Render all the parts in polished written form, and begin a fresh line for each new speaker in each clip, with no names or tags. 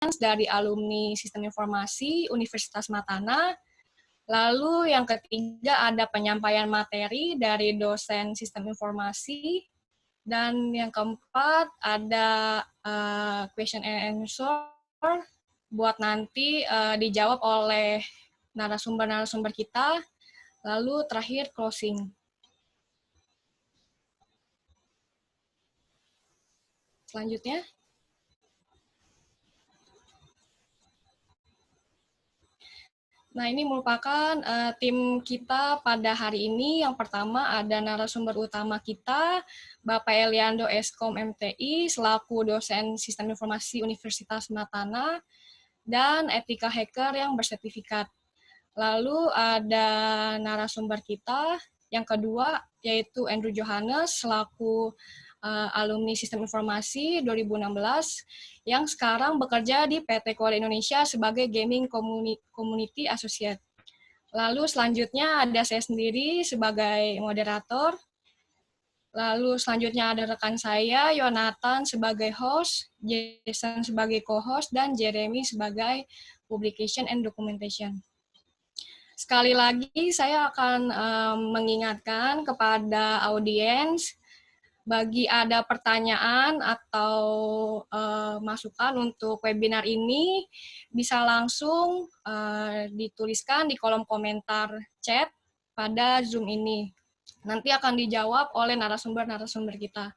dari alumni Sistem Informasi Universitas Matana. Lalu yang ketiga ada penyampaian materi dari dosen Sistem Informasi. Dan yang keempat ada question and answer buat nanti dijawab oleh narasumber-narasumber kita. Lalu terakhir closing. Selanjutnya. Nah, ini merupakan tim kita pada hari ini. Yang pertama ada narasumber utama kita, Bapak Eliando Eskom MTI, selaku dosen Sistem Informasi Universitas Matana, dan etika hacker yang bersertifikat. Lalu ada narasumber kita yang kedua, yaitu Andrew Johannes, selaku alumni Sistem Informasi 2016, yang sekarang bekerja di PT Kode Indonesia sebagai Gaming Community Associate. Lalu selanjutnya ada saya sendiri sebagai moderator. Lalu selanjutnya ada rekan saya, Yonatan sebagai host, Jason sebagai co-host, dan Jeremy sebagai publication and documentation. Sekali lagi saya akan mengingatkan kepada audiens, bagi ada pertanyaan atau masukan untuk webinar ini, bisa langsung dituliskan di kolom komentar chat pada Zoom ini. Nanti akan dijawab oleh narasumber-narasumber kita.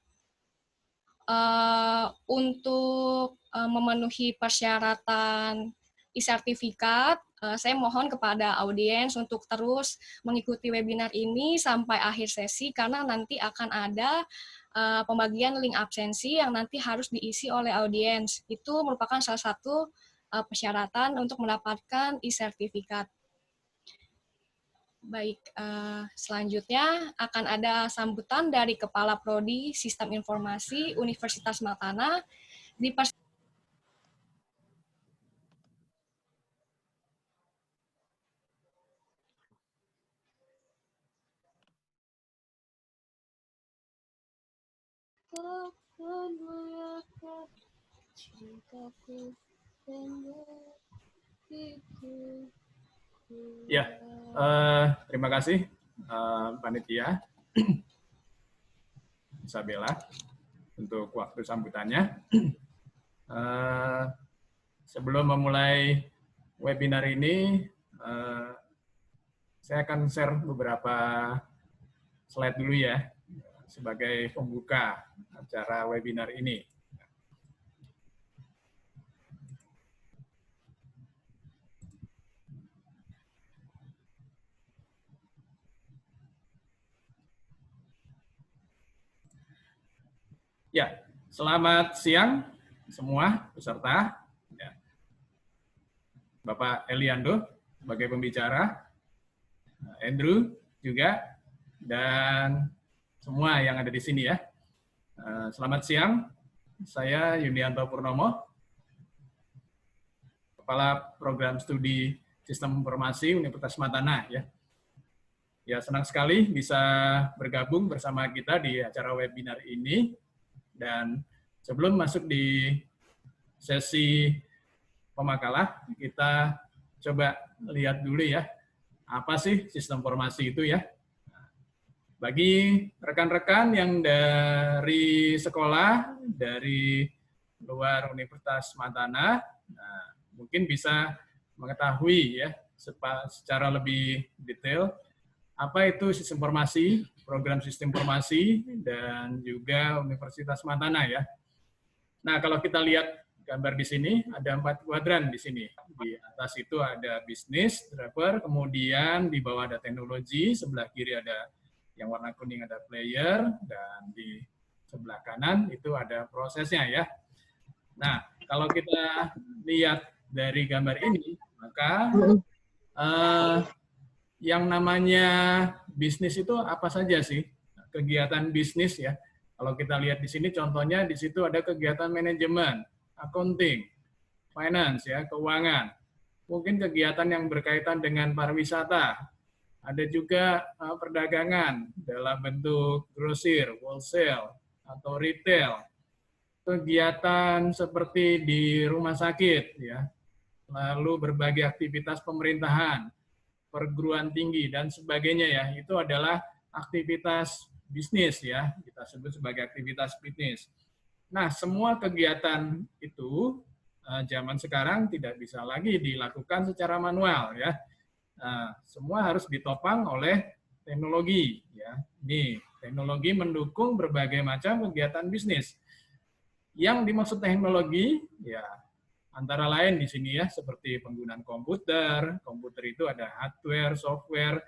Untuk memenuhi persyaratan e-sertifikat, saya mohon kepada audiens untuk terus mengikuti webinar ini sampai akhir sesi, karena nanti akan ada pembagian link absensi yang nanti harus diisi oleh audiens. Itu merupakan salah satu persyaratan untuk mendapatkan e-sertifikat. Baik, selanjutnya akan ada sambutan dari Kepala Prodi Sistem Informasi Universitas Matana.
Ya, terima kasih panitia Isabella untuk waktu sambutannya. Sebelum memulai webinar ini, saya akan share beberapa slide dulu ya sebagai pembuka acara webinar ini. Ya, selamat siang semua peserta. Ya. Bapak Eliando sebagai pembicara, Andrew juga, dan semua yang ada di sini ya. Selamat siang, saya Yunianto Purnomo, Kepala Program Studi Sistem Informasi Universitas Matana ya. Ya, senang sekali bisa bergabung bersama kita di acara webinar ini. Dan sebelum masuk di sesi pemakalah, kita coba lihat dulu ya, apa sih sistem informasi itu ya. Bagi rekan-rekan yang dari sekolah, dari luar Universitas Matana, nah, mungkin bisa mengetahui ya secara lebih detail apa itu sistem informasi, program sistem informasi, dan juga Universitas Matana ya. Nah, kalau kita lihat gambar di sini, ada 4 kuadran di sini. Di atas itu ada bisnis, driver, kemudian di bawah ada teknologi, sebelah kiri ada yang warna kuning ada player, dan di sebelah kanan itu ada prosesnya ya. Nah, kalau kita lihat dari gambar ini, maka yang namanya bisnis itu apa saja sih? Kegiatan bisnis ya. Kalau kita lihat di sini contohnya di situ ada kegiatan manajemen, accounting, finance ya, keuangan. Mungkin kegiatan yang berkaitan dengan pariwisata. Ada juga perdagangan dalam bentuk grosir, wholesale atau retail. kegiatan seperti di rumah sakit, ya, lalu berbagai aktivitas pemerintahan, perguruan tinggi dan sebagainya, ya, itu adalah aktivitas bisnis, ya, kita sebut sebagai aktivitas bisnis. Nah, semua kegiatan itu zaman sekarang tidak bisa lagi dilakukan secara manual, ya. Nah, semua harus ditopang oleh teknologi, ya. Ini teknologi mendukung berbagai macam kegiatan bisnis. Yang dimaksud teknologi, ya, antara lain di sini, ya, seperti penggunaan komputer. Komputer itu ada hardware, software,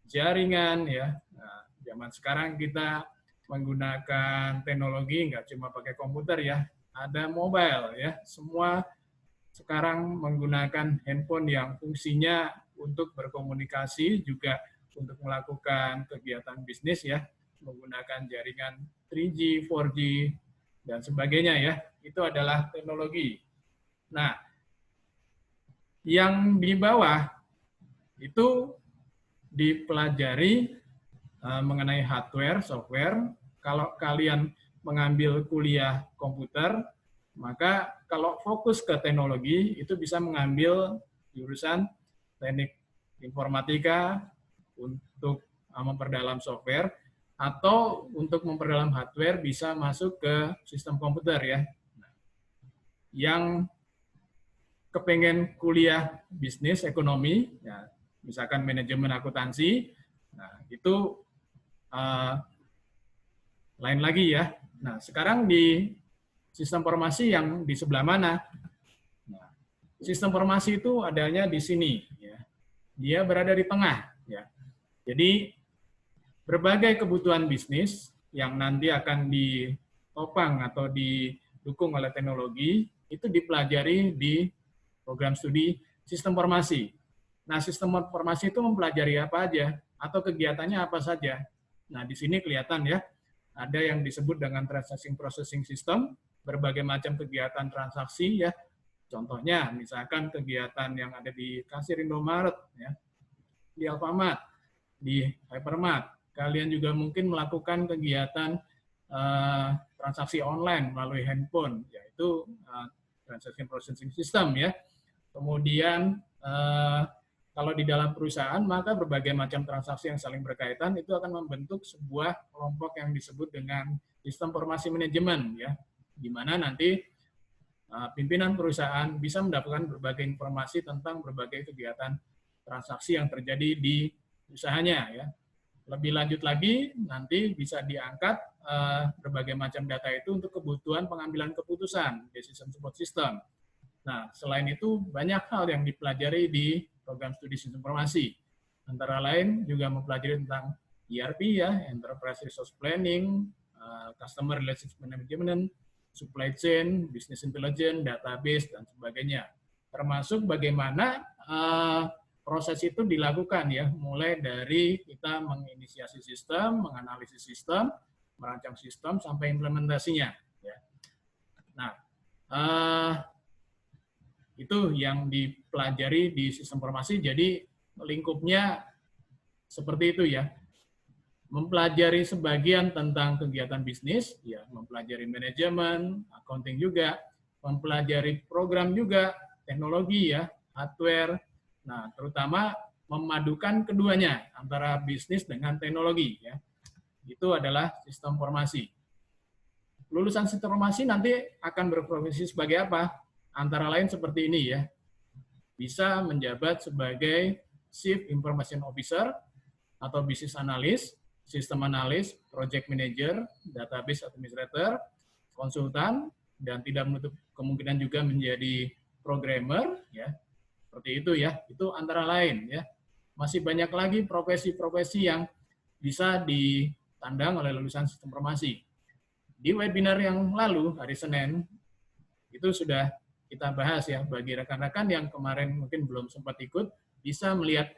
jaringan, ya. Nah, zaman sekarang kita menggunakan teknologi nggak cuma pakai komputer, ya. Ada mobile, ya. Semua sekarang menggunakan handphone yang fungsinya untuk berkomunikasi, juga untuk melakukan kegiatan bisnis, ya, menggunakan jaringan 3G, 4G, dan sebagainya, ya. Itu adalah teknologi. Nah, yang di bawah itu dipelajari mengenai hardware, software. Kalau kalian mengambil kuliah komputer, maka kalau fokus ke teknologi, itu bisa mengambil jurusan teknik informatika untuk memperdalam software, atau untuk memperdalam hardware bisa masuk ke sistem komputer, ya. Yang kepengen kuliah bisnis ekonomi, ya, misalkan manajemen akuntansi, nah itu lain lagi, ya. Nah, sekarang di sistem informasi yang di sebelah mana? Nah, sistem informasi itu adanya di sini, ya. Dia berada di tengah, ya. Jadi berbagai kebutuhan bisnis yang nanti akan ditopang atau didukung oleh teknologi itu dipelajari di program studi sistem informasi. Nah, sistem informasi itu mempelajari apa aja atau kegiatannya apa saja. Nah, di sini kelihatan, ya, ada yang disebut dengan transaction processing system, berbagai macam kegiatan transaksi, ya. Contohnya, misalkan kegiatan yang ada di kasir Indomaret, ya, di Alfamart, di Hypermart. Kalian juga mungkin melakukan kegiatan transaksi online melalui handphone, yaitu transaction processing system, ya. Kemudian kalau di dalam perusahaan, maka berbagai macam transaksi yang saling berkaitan itu akan membentuk sebuah kelompok yang disebut dengan sistem informasi manajemen, ya, di mana nanti pimpinan perusahaan bisa mendapatkan berbagai informasi tentang berbagai kegiatan transaksi yang terjadi di usahanya, ya. Lebih lanjut lagi, nanti bisa diangkat berbagai macam data itu untuk kebutuhan pengambilan keputusan, decision support system. Nah, selain itu banyak hal yang dipelajari di program studi sistem informasi. Antara lain juga mempelajari tentang ERP, ya, Enterprise Resource Planning, Customer Relationship Management, Supply Chain, Business Intelligence, Database, dan sebagainya. Termasuk bagaimana proses itu dilakukan, ya, mulai dari kita menginisiasi sistem, menganalisis sistem, merancang sistem, sampai implementasinya, ya. Nah, itu yang dipelajari di sistem informasi. Jadi lingkupnya seperti itu, ya. Mempelajari sebagian tentang kegiatan bisnis, ya, mempelajari manajemen, accounting juga, mempelajari program juga, teknologi, ya, hardware. Nah, terutama memadukan keduanya antara bisnis dengan teknologi, ya. Itu adalah sistem informasi. Lulusan sistem informasi nanti akan berprofesi sebagai apa? Antara lain seperti ini, ya. Bisa menjabat sebagai Chief Information Officer atau Business Analyst, System Analyst, Project Manager, Database Administrator, konsultan, dan tidak menutup kemungkinan juga menjadi programmer, ya. Seperti itu, ya. Itu antara lain, ya. Masih banyak lagi profesi-profesi yang bisa ditandang oleh lulusan sistem informasi. Di webinar yang lalu, hari Senin, itu sudah kita bahas, ya, bagi rekan-rekan yang kemarin mungkin belum sempat ikut, bisa melihat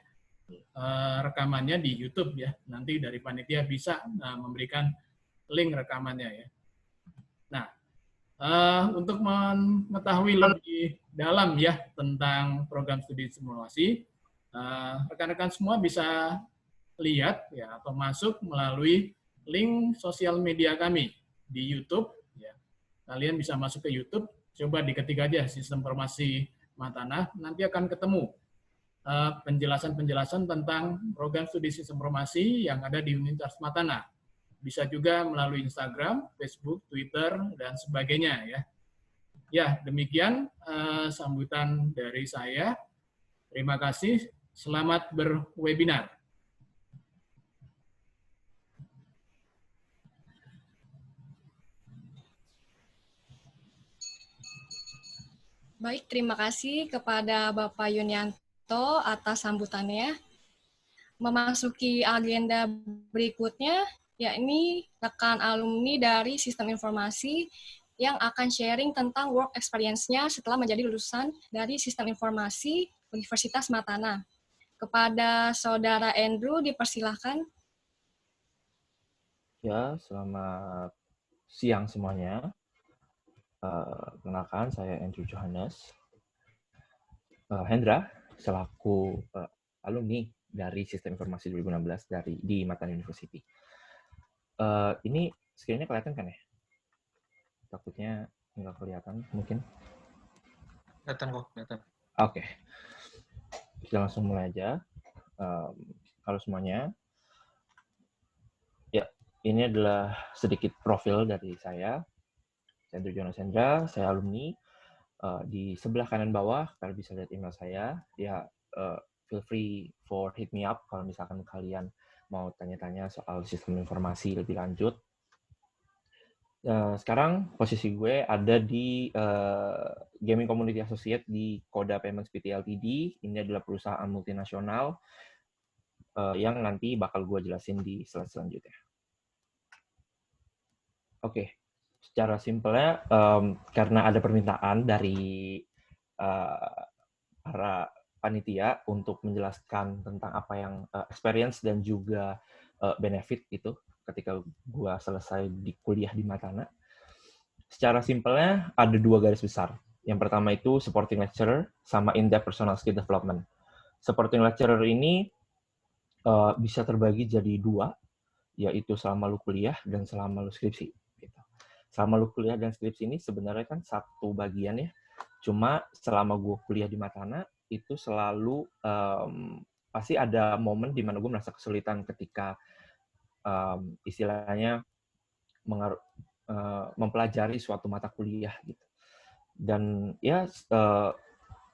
rekamannya di YouTube, ya. Nanti dari panitia bisa memberikan link rekamannya, ya. Nah, untuk mengetahui lebih dalam, ya, tentang program studi simulasi, rekan-rekan semua bisa lihat, ya, atau masuk melalui link sosial media kami di YouTube, ya. kalian bisa masuk ke YouTube, coba diketik aja Sistem Informasi Matanah, nanti akan ketemu penjelasan-penjelasan tentang program studi sistem informasi yang ada di Universitas Matanah. Bisa juga melalui Instagram, Facebook, Twitter, dan sebagainya ya. Ya, demikian sambutan dari saya. Terima kasih. Selamat berwebinar.
Baik, terima kasih kepada Bapak Yunianto atas sambutannya. Memasuki agenda berikutnya, yakni rekan alumni dari Sistem Informasi yang akan sharing tentang work experience-nya setelah menjadi lulusan dari Sistem Informasi Universitas Matanah. Kepada Saudara Andrew, dipersilahkan.
Ya, selamat siang semuanya. Kenalkan, saya Andrew Johannes Hendra, selaku alumni dari Sistem Informasi 2016 di Matanah University. Ini screen-nya kelihatan kan ya? Takutnya nggak kelihatan, mungkin.
Kelihatan kok, kelihatan.
Oke. Kita langsung mulai aja. Halo semuanya. Ya, ini adalah sedikit profil dari saya. Andrew Johannes Hendra, saya alumni. Di sebelah kanan bawah, kalian bisa lihat email saya. Ya, feel free for hit me up kalau misalkan kalian mau tanya-tanya soal sistem informasi lebih lanjut. Sekarang posisi gue ada di Gaming Community Associate di Koda Payments PT Ltd. Ini adalah perusahaan multinasional yang nanti bakal gue jelasin di slide selanjutnya. Oke. Secara simpelnya, karena ada permintaan dari para panitia untuk menjelaskan tentang apa yang experience dan juga benefit itu ketika gua selesai di kuliah di Matanah. Secara simpelnya ada 2 garis besar. Yang pertama itu supporting lecturer sama in-depth personal skill development. Supporting lecturer ini bisa terbagi jadi 2, yaitu selama lu kuliah dan selama lu skripsi. Gitu. Selama lu kuliah dan skripsi ini sebenarnya kan satu bagian ya. Cuma selama gue kuliah di Matanah, itu selalu pasti ada momen di mana gue merasa kesulitan ketika istilahnya mempelajari suatu mata kuliah gitu. Dan ya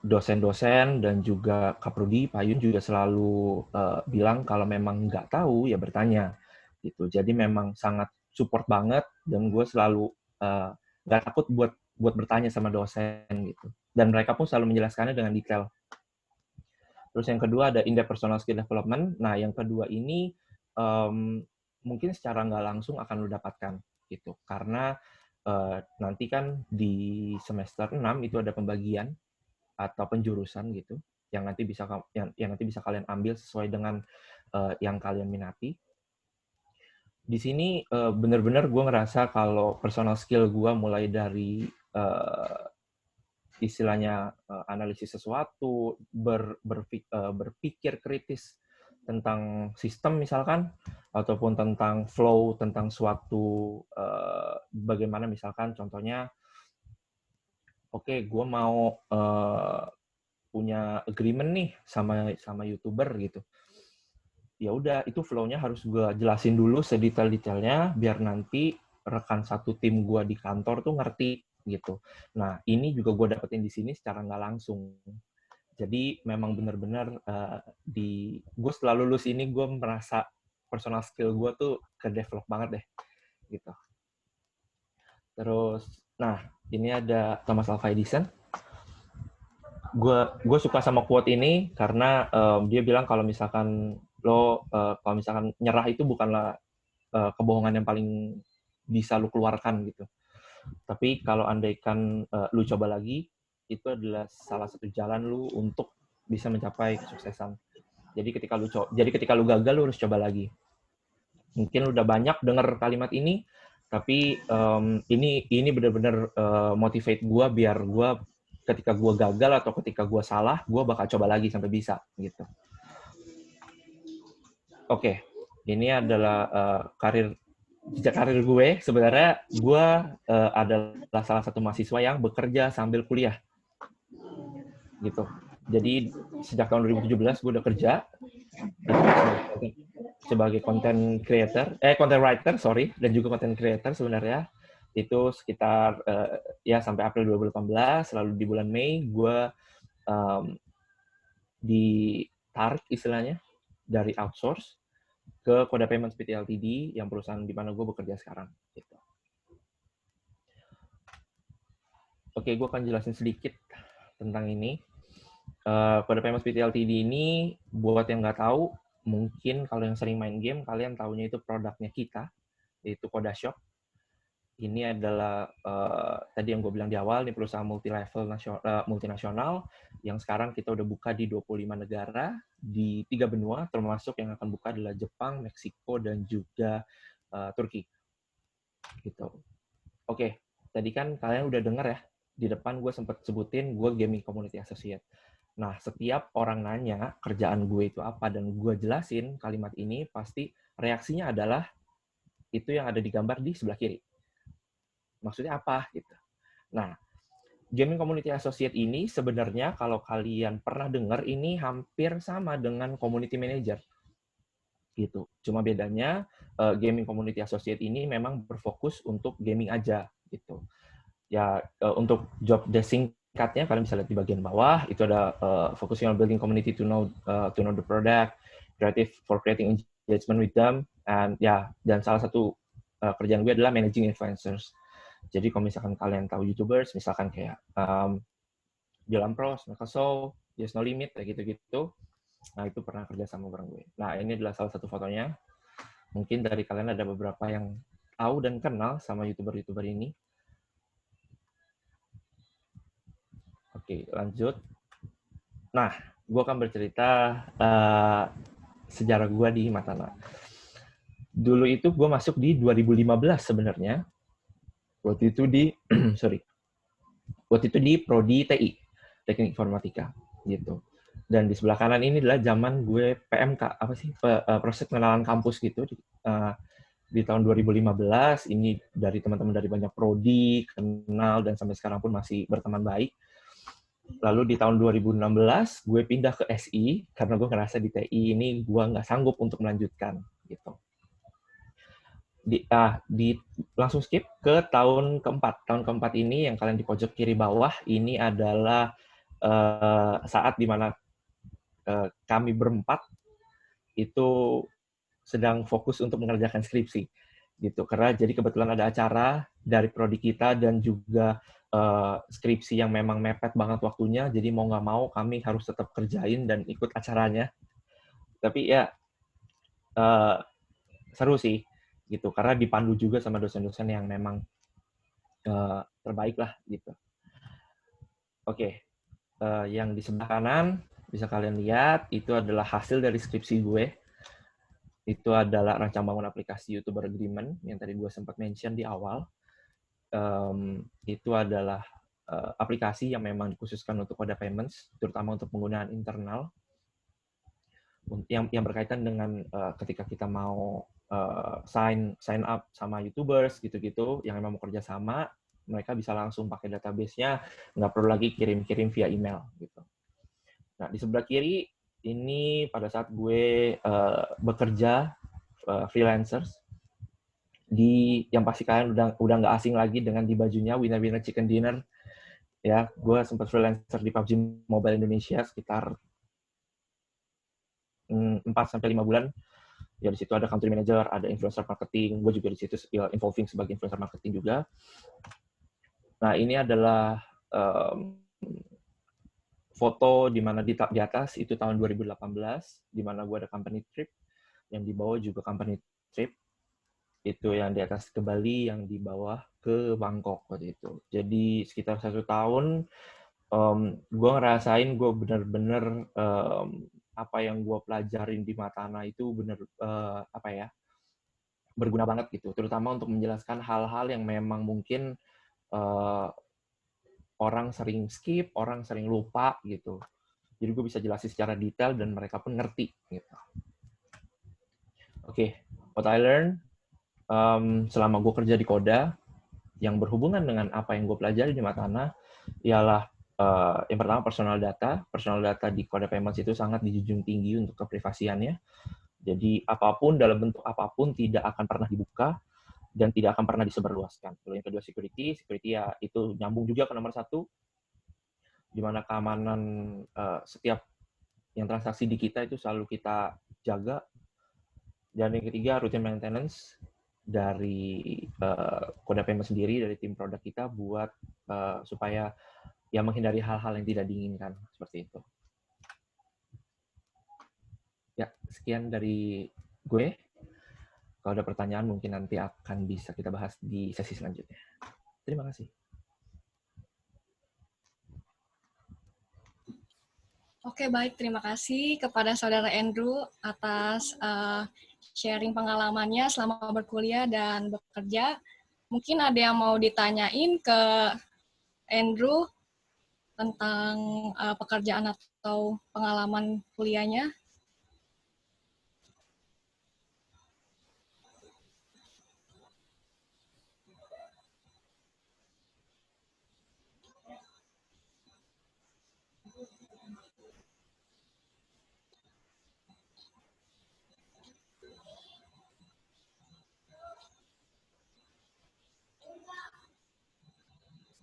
dosen-dosen dan juga Kaprodi, Pak Yun juga selalu bilang kalau memang nggak tahu ya bertanya gitu. Jadi memang sangat support banget dan gue selalu nggak takut buat bertanya sama dosen gitu. Dan mereka pun selalu menjelaskannya dengan detail. Terus yang kedua ada in-depth personal skill development. Nah yang kedua ini mungkin secara nggak langsung akan lo dapatkan gitu. Karena nanti kan di semester 6 itu ada pembagian atau penjurusan gitu yang nanti bisa kalian ambil sesuai dengan yang kalian minati. Di sini benar-benar gue ngerasa kalau personal skill gue mulai dari istilahnya analisis sesuatu, berpikir kritis tentang sistem misalkan, ataupun tentang flow, tentang suatu bagaimana misalkan contohnya, oke, gue mau punya agreement nih sama YouTuber gitu. Ya udah itu flow-nya harus gue jelasin dulu sedetail-detailnya biar nanti rekan satu tim gue di kantor tuh ngerti gitu. Nah ini juga gue dapetin di sini secara nggak langsung. Jadi memang benar-benar gue setelah lulus ini gue merasa personal skill gue tuh ke-develop banget deh gitu. Terus, nah ini ada Thomas Alva Edison. Gue suka sama quote ini karena dia bilang kalau misalkan kalau misalkan nyerah itu bukanlah kebohongan yang paling bisa lu keluarkan gitu. Tapi kalau andaikan lu coba lagi, itu adalah salah satu jalan lu untuk bisa mencapai kesuksesan. Jadi ketika lu gagal, lu harus coba lagi. Mungkin lu udah banyak dengar kalimat ini, tapi ini benar-benar motivate gue biar gue ketika gue gagal atau ketika gue salah, gue bakal coba lagi sampai bisa gitu. Oke, ini adalah karir Sejak karir gue, sebenarnya gue adalah salah satu mahasiswa yang bekerja sambil kuliah, gitu. Jadi sejak tahun 2017 gue udah kerja sebagai content writer, dan juga content creator sebenarnya. Itu sekitar ya sampai April 2018, lalu di bulan Mei gue ditarik istilahnya dari outsource ke Koda Payments PT Ltd yang perusahaan di mana gue bekerja sekarang. Gitu. Oke, gue akan jelasin sedikit tentang ini. Koda Payments PT Ltd ini, buat yang nggak tahu, mungkin kalau yang sering main game, kalian tahunya itu produknya kita, yaitu Koda Shop. Ini adalah tadi yang gue bilang di awal, ini perusahaan multinasional yang sekarang kita udah buka di 25 negara, di 3 benua, termasuk yang akan buka adalah Jepang, Meksiko, dan juga Turki. Gitu. Oke, tadi kan kalian udah dengar ya, di depan gue sempat sebutin gue Gaming Community Associate. Nah, setiap orang nanya kerjaan gue itu apa, dan gue jelasin kalimat ini, pasti reaksinya adalah itu yang ada di gambar di sebelah kiri. Maksudnya apa gitu. Nah, Gaming Community Associate ini sebenarnya kalau kalian pernah dengar ini hampir sama dengan Community Manager. Gitu. Cuma bedanya Gaming Community Associate ini memang berfokus untuk gaming aja gitu. Ya untuk job desk singkatnya kalian bisa lihat di bagian bawah, itu ada focusing on building community to know the product, creative for creating engagement with them, and dan salah satu kerjaan gue adalah managing influencers. Jadi kalau misalkan kalian tahu YouTubers, misalkan kayak Dylan Pros, Michael Sow, Just No Limit, kayak gitu-gitu, nah itu pernah kerja sama bareng gue. Nah ini adalah salah satu fotonya. Mungkin dari kalian ada beberapa yang tahu dan kenal sama YouTuber-YouTuber ini. Oke, lanjut. Nah, gue akan bercerita sejarah gue di Matana. Dulu itu gue masuk di 2015 sebenarnya. Waktu itu di Prodi TI, Teknik Informatika, gitu. Dan di sebelah kanan ini adalah zaman gue PMK, proses pengenalan kampus gitu. Di tahun 2015, ini dari teman-teman dari banyak prodi, kenal, dan sampai sekarang pun masih berteman baik. Lalu di tahun 2016, gue pindah ke SI, karena gue ngerasa di TI ini gue nggak sanggup untuk melanjutkan, gitu. Langsung skip ke tahun keempat. Tahun keempat ini yang kalian di pojok kiri bawah ini adalah saat dimana kami berempat itu sedang fokus untuk mengerjakan skripsi, gitu. Karena jadi kebetulan ada acara dari prodi kita dan juga skripsi yang memang mepet banget waktunya. Jadi mau nggak mau kami harus tetap kerjain dan ikut acaranya. Tapi ya seru sih. Gitu, karena dipandu juga sama dosen-dosen yang memang terbaik lah gitu. Oke, yang di sebelah kanan bisa kalian lihat itu adalah hasil dari skripsi gue. Itu adalah rancang bangun aplikasi YouTuber Agreement yang tadi gue sempat mention di awal. Itu adalah aplikasi yang memang dikhususkan untuk Koda Payments, terutama untuk penggunaan internal yang berkaitan dengan ketika kita mau sign up sama YouTubers gitu-gitu yang memang mau kerja sama, mereka bisa langsung pakai database-nya, nggak perlu lagi kirim-kirim via email gitu. Nah, di sebelah kiri ini pada saat gue bekerja freelancers yang pasti kalian udah nggak asing lagi dengan di bajunya Winner Chicken Dinner. Ya, gue sempat freelancer di PUBG Mobile Indonesia sekitar 4-5 bulan. Ya di situ ada country manager, ada influencer marketing, gue juga di situ involving sebagai influencer marketing juga. Nah ini adalah foto di mana di atas itu tahun 2018, di mana gue ada company trip, yang di bawah juga company trip, itu yang di atas ke Bali, yang di bawah ke Bangkok waktu itu. Jadi sekitar 1 tahun, gue ngerasain gue bener-bener apa yang gue pelajarin di Matana itu bener berguna banget gitu, terutama untuk menjelaskan hal-hal yang memang mungkin orang sering skip, orang sering lupa gitu. Jadi gue bisa jelasin secara detail dan mereka pun ngerti gitu. Oke, what I learned selama gue kerja di Koda, yang berhubungan dengan apa yang gue pelajari di Matana, ialah yang pertama personal data. Personal data di Koda Payments itu sangat dijunjung tinggi untuk keprivasiannya. Jadi apapun dalam bentuk apapun tidak akan pernah dibuka dan tidak akan pernah disebarluaskan. Lalu yang kedua security ya itu nyambung juga ke nomor 1, di mana keamanan setiap yang transaksi di kita itu selalu kita jaga. Dan yang ketiga routine maintenance dari Koda Payment sendiri, dari tim produk kita buat supaya ya menghindari hal-hal yang tidak diinginkan seperti itu. Ya, sekian dari gue. Kalau ada pertanyaan mungkin nanti akan bisa kita bahas di sesi selanjutnya. Terima kasih.
Oke, baik. Terima kasih kepada Saudara Andrew atas sharing pengalamannya selama berkuliah dan bekerja. Mungkin ada yang mau ditanyain ke Andrew tentang pekerjaan atau pengalaman kuliahnya.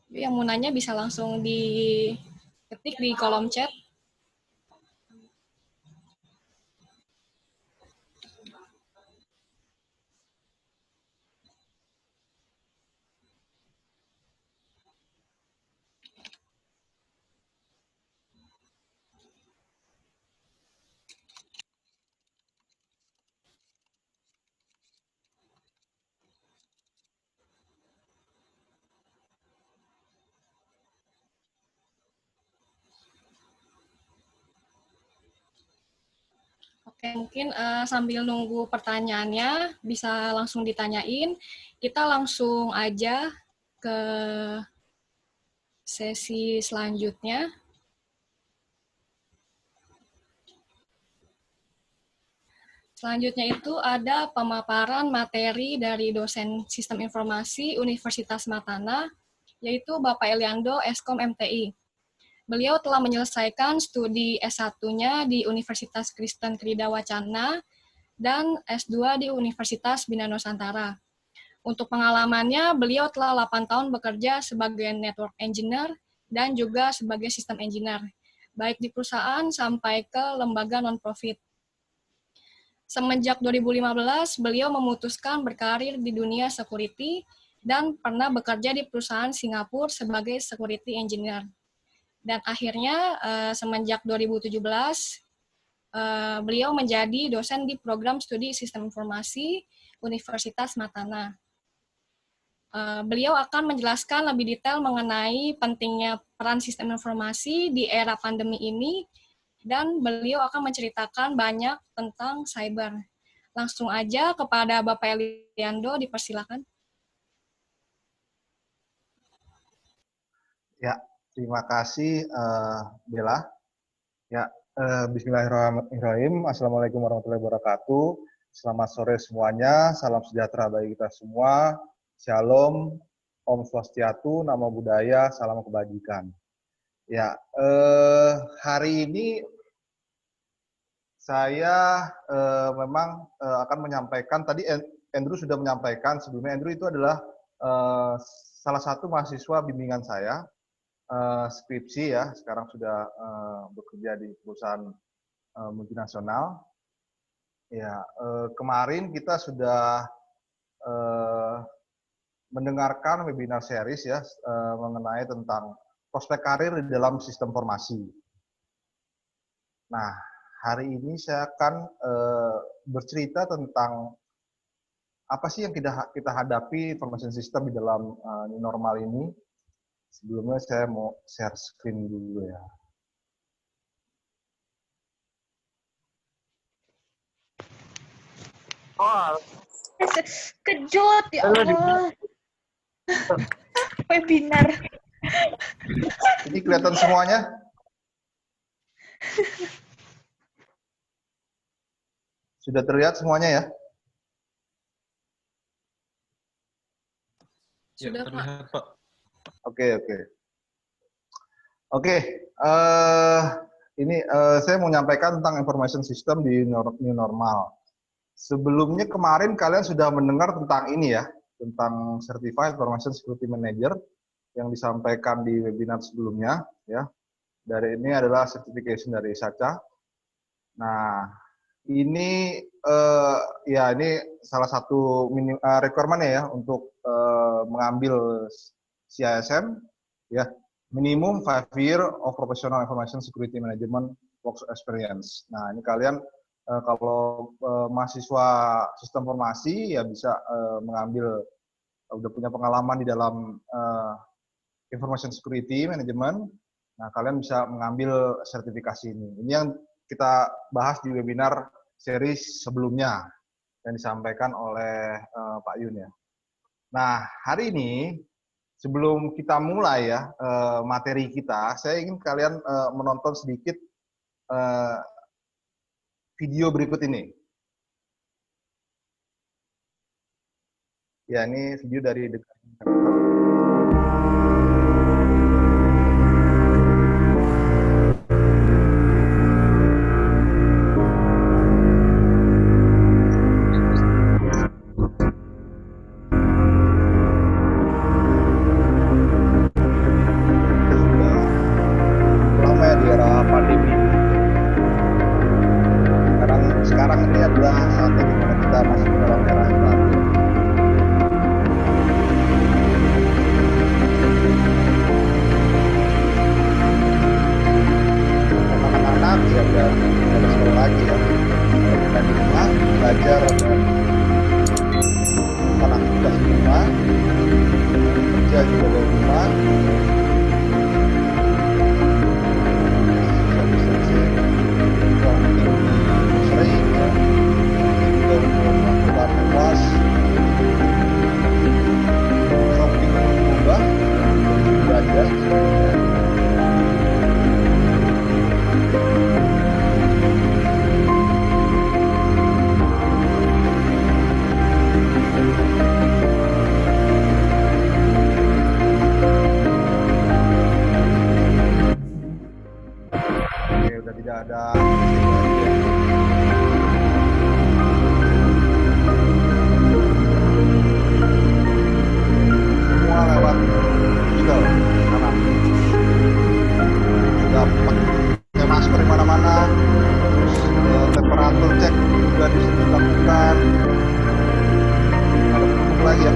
Yang mau nanya bisa langsung diketik di kolom chat. Oke, mungkin sambil nunggu pertanyaannya bisa langsung ditanyain. Kita langsung aja ke sesi selanjutnya. Selanjutnya itu ada pemaparan materi dari dosen Sistem Informasi Universitas Matana, yaitu Bapak Eliando, Eskom MTI. Beliau telah menyelesaikan studi S1-nya di Universitas Kristen Krida Wacana dan S2 di Universitas Bina Nusantara. Untuk pengalamannya, beliau telah 8 tahun bekerja sebagai network engineer dan juga sebagai sistem engineer, baik di perusahaan sampai ke lembaga non-profit. Semenjak 2015, beliau memutuskan berkarir di dunia security dan pernah bekerja di perusahaan Singapura sebagai security engineer. Dan akhirnya semenjak 2017, beliau menjadi dosen di program studi Sistem Informasi Universitas Matana. Beliau akan menjelaskan lebih detail mengenai pentingnya peran sistem informasi di era pandemi ini, dan beliau akan menceritakan banyak tentang cyber. Langsung aja kepada Bapak Eliando, dipersilakan.
Ya, terima kasih Bella. Ya, Bismillahirrahmanirrahim. Assalamualaikum warahmatullahi wabarakatuh. Selamat sore semuanya. Salam sejahtera bagi kita semua. Shalom, Om Swastiatu, Namo Buddhaya, Salam Kebajikan. Ya, hari ini saya memang akan menyampaikan, tadi Andrew sudah menyampaikan, sebelumnya Andrew itu adalah salah satu mahasiswa bimbingan saya, skripsi ya, sekarang sudah bekerja di perusahaan multinasional. Ya, kemarin kita sudah mendengarkan webinar series ya mengenai tentang prospek karir di dalam sistem informasi. Nah, hari ini saya akan bercerita tentang apa sih yang kita hadapi information system di dalam new normal ini. Sebelumnya saya mau share screen dulu ya.
Oh, kejut ya Allah. Webinar.
Ini kelihatan semuanya? Sudah terlihat semuanya ya?
Sudah, Pak.
Terlihat, Pak.
Oke. Ini saya mau menyampaikan tentang information system di new normal. Sebelumnya kemarin kalian sudah mendengar tentang ini ya, tentang Certified Information Security Manager yang disampaikan di webinar sebelumnya ya. Dari ini adalah certification dari SACA. Nah, ini ini salah satu requirement ya untuk mengambil CISM ya, minimum 5 year of professional information security management work experience. Nah, ini kalian kalau mahasiswa sistem informasi ya bisa mengambil, udah punya pengalaman di dalam information security management. Nah, kalian bisa mengambil sertifikasi ini. Ini yang kita bahas di webinar series sebelumnya yang disampaikan oleh Pak Yun ya. Nah, hari ini sebelum kita mulai ya materi kita, saya ingin kalian menonton sedikit video berikut ini. Ya, ini video dari dekat. Sekarang ini adalah saatnya di mana kita masuk ke dalam era yang baru. Anak-anak ya udah sekolah lagi ya. Kita di rumah belajar dan melakukan aktivitas di rumah, kerja juga dari rumah. Was shopping berubah belajar oke, udah tidak ada lewat digital karena sudah pakai masker di mana-mana, terus temperatur cek juga bisa dilakukan. Ada tutup lagi ya.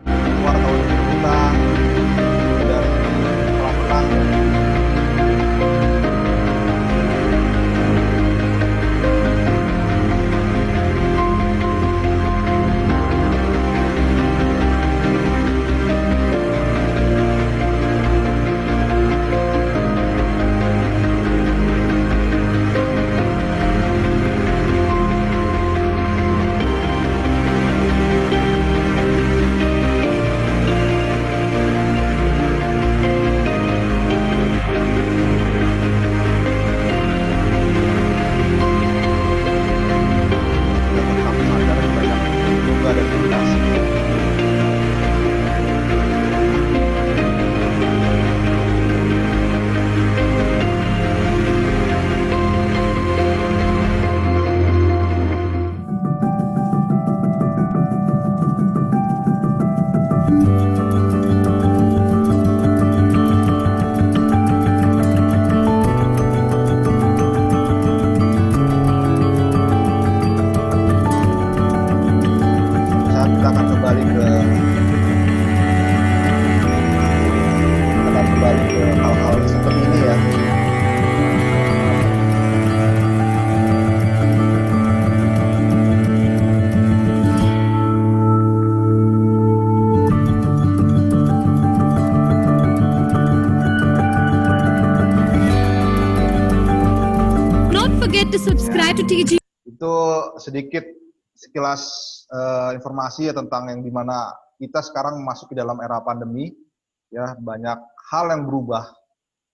Keluar tahun kita dari pelan-pelan. hal-hal seperti ini ya.
Don't forget to subscribe to TG.
Itu sedikit sekilas informasi ya tentang yang dimana kita sekarang masuk di dalam era pandemi, ya banyak hal yang berubah.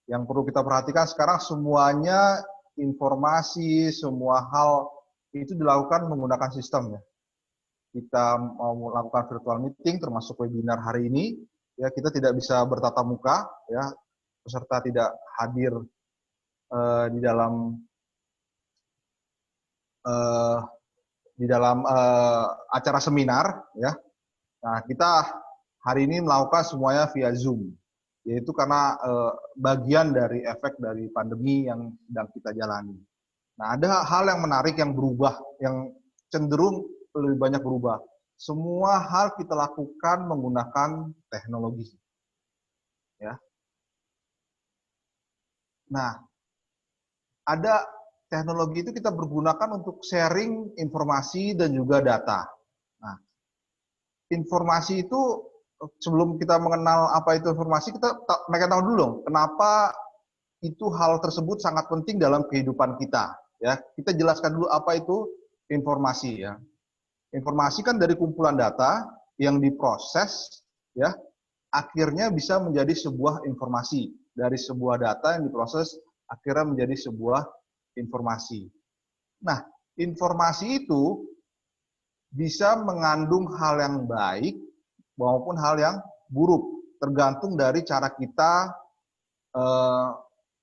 Yang perlu kita perhatikan sekarang semuanya informasi, semua hal itu dilakukan menggunakan sistem ya. Kita mau melakukan virtual meeting termasuk webinar hari ini, ya kita tidak bisa bertatap muka, ya peserta tidak hadir di dalam acara seminar, ya. Nah kita hari ini melakukan semuanya via Zoom, yaitu karena bagian dari efek dari pandemi yang sedang kita jalani. Nah ada hal yang menarik yang berubah, yang cenderung lebih banyak berubah. Semua hal kita lakukan menggunakan teknologi. Ya. Nah, ada teknologi itu kita pergunakan untuk sharing informasi dan juga data. Nah, informasi itu sebelum kita mengenal apa itu informasi, kita mereka tahu dulu dong, kenapa itu hal tersebut sangat penting dalam kehidupan kita. Ya, kita jelaskan dulu apa itu informasi ya. Informasi kan dari kumpulan data yang diproses, ya, akhirnya bisa menjadi sebuah informasi. Dari sebuah data yang diproses, akhirnya menjadi sebuah informasi. Nah, informasi itu bisa mengandung hal yang baik maupun hal yang buruk, tergantung dari cara kita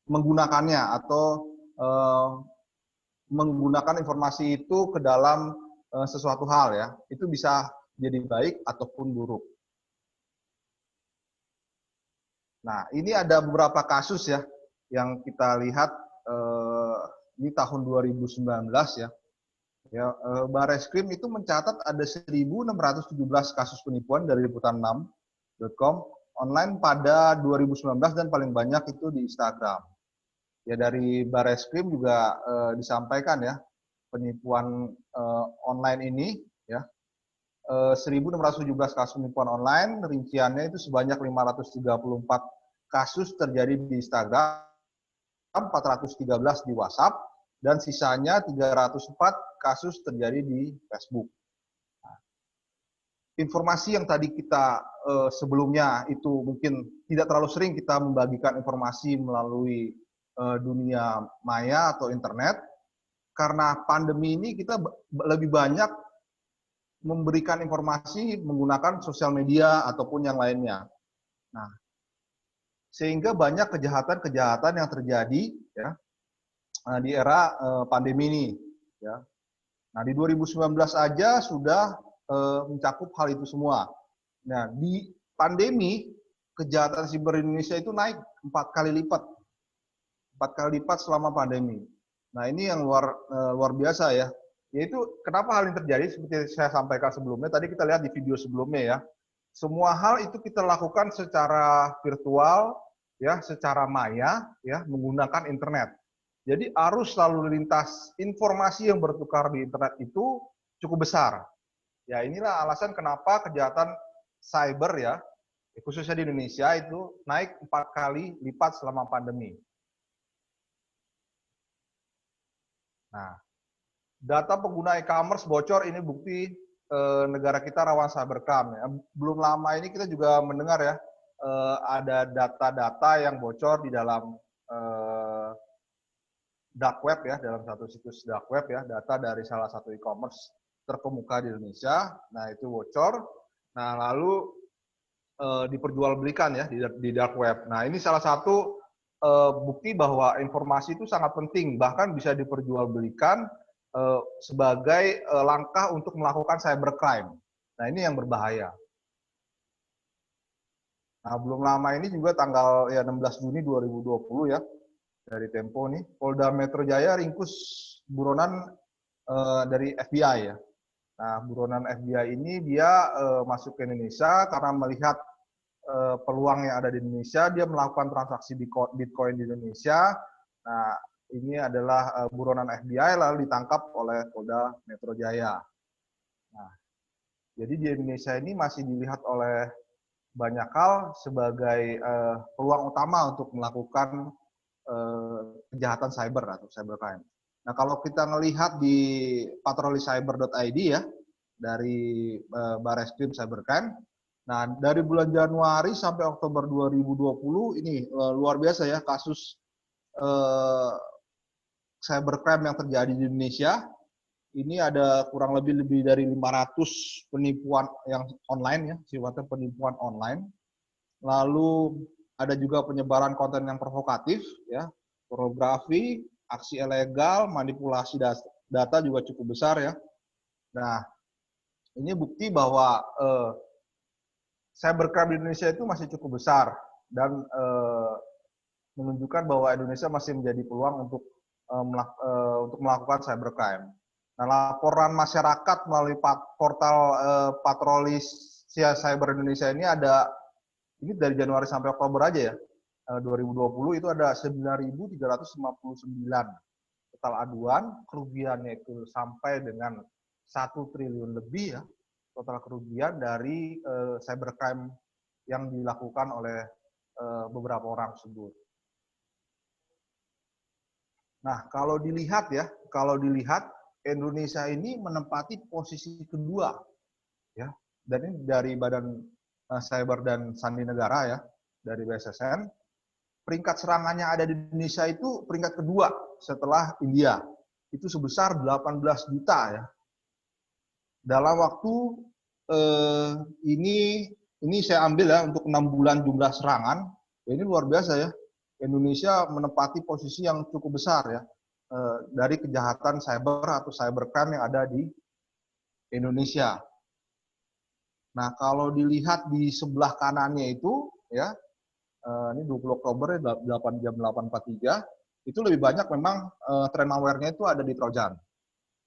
menggunakannya atau menggunakan informasi itu ke dalam sesuatu hal ya, itu bisa jadi baik ataupun buruk. Nah, ini ada beberapa kasus ya yang kita lihat di tahun 2019 ya. Bareskrim itu mencatat ada 1.617 kasus penipuan dari liputan6.com online pada 2019 dan paling banyak itu di Instagram. Ya dari Bareskrim juga disampaikan ya, penipuan online ini ya 1.617 kasus penipuan online, rinciannya itu sebanyak 534 kasus terjadi di Instagram, 413 di WhatsApp, dan sisanya 304 kasus terjadi di Facebook. Nah, informasi yang tadi kita sebelumnya itu mungkin tidak terlalu sering kita membagikan informasi melalui dunia maya atau internet, karena pandemi ini kita lebih banyak memberikan informasi menggunakan sosial media ataupun yang lainnya. Nah, sehingga banyak kejahatan-kejahatan yang terjadi ya di era pandemi ini. Ya. Nah, di 2019 aja sudah mencakup hal itu semua. Nah, di pandemi kejahatan siber Indonesia itu naik 4 kali lipat. 4 kali lipat selama pandemi. Nah, ini yang luar biasa ya. Yaitu kenapa hal ini terjadi seperti saya sampaikan sebelumnya, tadi kita lihat di video sebelumnya ya. Semua hal itu kita lakukan secara virtual ya, secara maya ya, menggunakan internet. Jadi arus lalu lintas informasi yang bertukar di internet itu cukup besar. Ya, inilah alasan kenapa kejahatan cyber ya, khususnya di Indonesia itu naik 4 kali lipat selama pandemi. Nah, data pengguna e-commerce bocor, ini bukti negara kita rawan cybercrime. Ya. Belum lama ini kita juga mendengar ya, ada data-data yang bocor di dalam dark web ya, dalam satu situs dark web ya, data dari salah satu e-commerce terkemuka di Indonesia. Nah, itu bocor. Nah, lalu diperjualbelikan ya di dark web. Nah, ini salah satu bukti bahwa informasi itu sangat penting, bahkan bisa diperjualbelikan sebagai langkah untuk melakukan cybercrime. Nah, ini yang berbahaya. Nah, belum lama ini juga tanggal 16 Juni 2020 ya, dari Tempo nih, Polda Metro Jaya ringkus buronan dari FBI ya. Nah, buronan FBI ini dia masuk ke Indonesia karena melihat peluang yang ada di Indonesia, dia melakukan transaksi Bitcoin di Indonesia. Nah, ini adalah buronan FBI lalu ditangkap oleh Polda Metro Jaya. Nah, jadi di Indonesia ini masih dilihat oleh banyak hal sebagai peluang utama untuk melakukan kejahatan cyber atau cybercrime. Nah, kalau kita melihat di patrolicyber.id ya, dari Bareskrim Cybercrime, nah dari bulan Januari sampai Oktober 2020 ini luar biasa ya kasus cybercrime yang terjadi di Indonesia. Ini ada kurang lebih dari 500 penipuan yang online ya, sifatnya penipuan online. Lalu ada juga penyebaran konten yang provokatif ya, pornografi, aksi ilegal, manipulasi data juga cukup besar ya. Nah, ini bukti bahwa cybercrime di Indonesia itu masih cukup besar dan menunjukkan bahwa Indonesia masih menjadi peluang untuk melakukan cybercrime. Nah, laporan masyarakat melalui portal patroli cyber Indonesia ini ini dari Januari sampai Oktober aja ya, 2020 itu ada 9.359 total aduan, kerugiannya itu sampai dengan 1 triliun lebih ya, total kerugian dari cybercrime yang dilakukan oleh beberapa orang tersebut. Nah, kalau dilihat Indonesia ini menempati posisi kedua, ya, dan ini dari Badan Cyber dan Sandi Negara ya, dari BSSN, peringkat serangannya ada di Indonesia itu peringkat kedua setelah India, itu sebesar 18 juta ya. Dalam waktu ini saya ambil ya untuk 6 bulan jumlah serangan, ini luar biasa ya. Indonesia menempati posisi yang cukup besar ya. Dari kejahatan cyber atau cybercrime yang ada di Indonesia. Nah, kalau dilihat di sebelah kanannya itu, ya, ini 20 Oktober 8 jam 8.43, itu lebih banyak memang tren malware-nya itu ada di Trojan.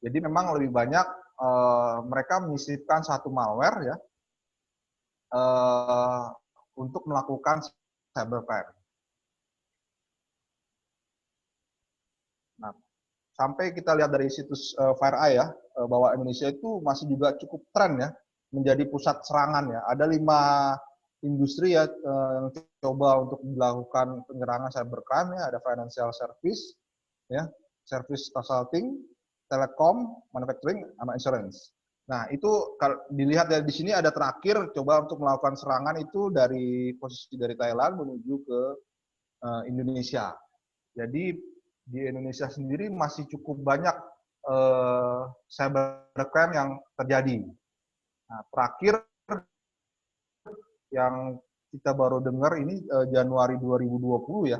Jadi memang lebih banyak mereka menyisipkan satu malware ya untuk melakukan cybercrime. Nah, sampai kita lihat dari situs FireEye ya, bahwa Indonesia itu masih juga cukup tren ya, menjadi pusat serangan ya. Ada 5 industri ya yang coba untuk melakukan penyerangan cybercrime ya, ada financial service, ya, service consulting, telekom, manufacturing, sama insurance. Nah, itu kalau dilihat dari di sini ada terakhir coba untuk melakukan serangan itu dari posisi dari Thailand menuju ke Indonesia. Jadi di Indonesia sendiri masih cukup banyak cybercrime yang terjadi. Nah, terakhir yang kita baru dengar ini Januari 2020 ya,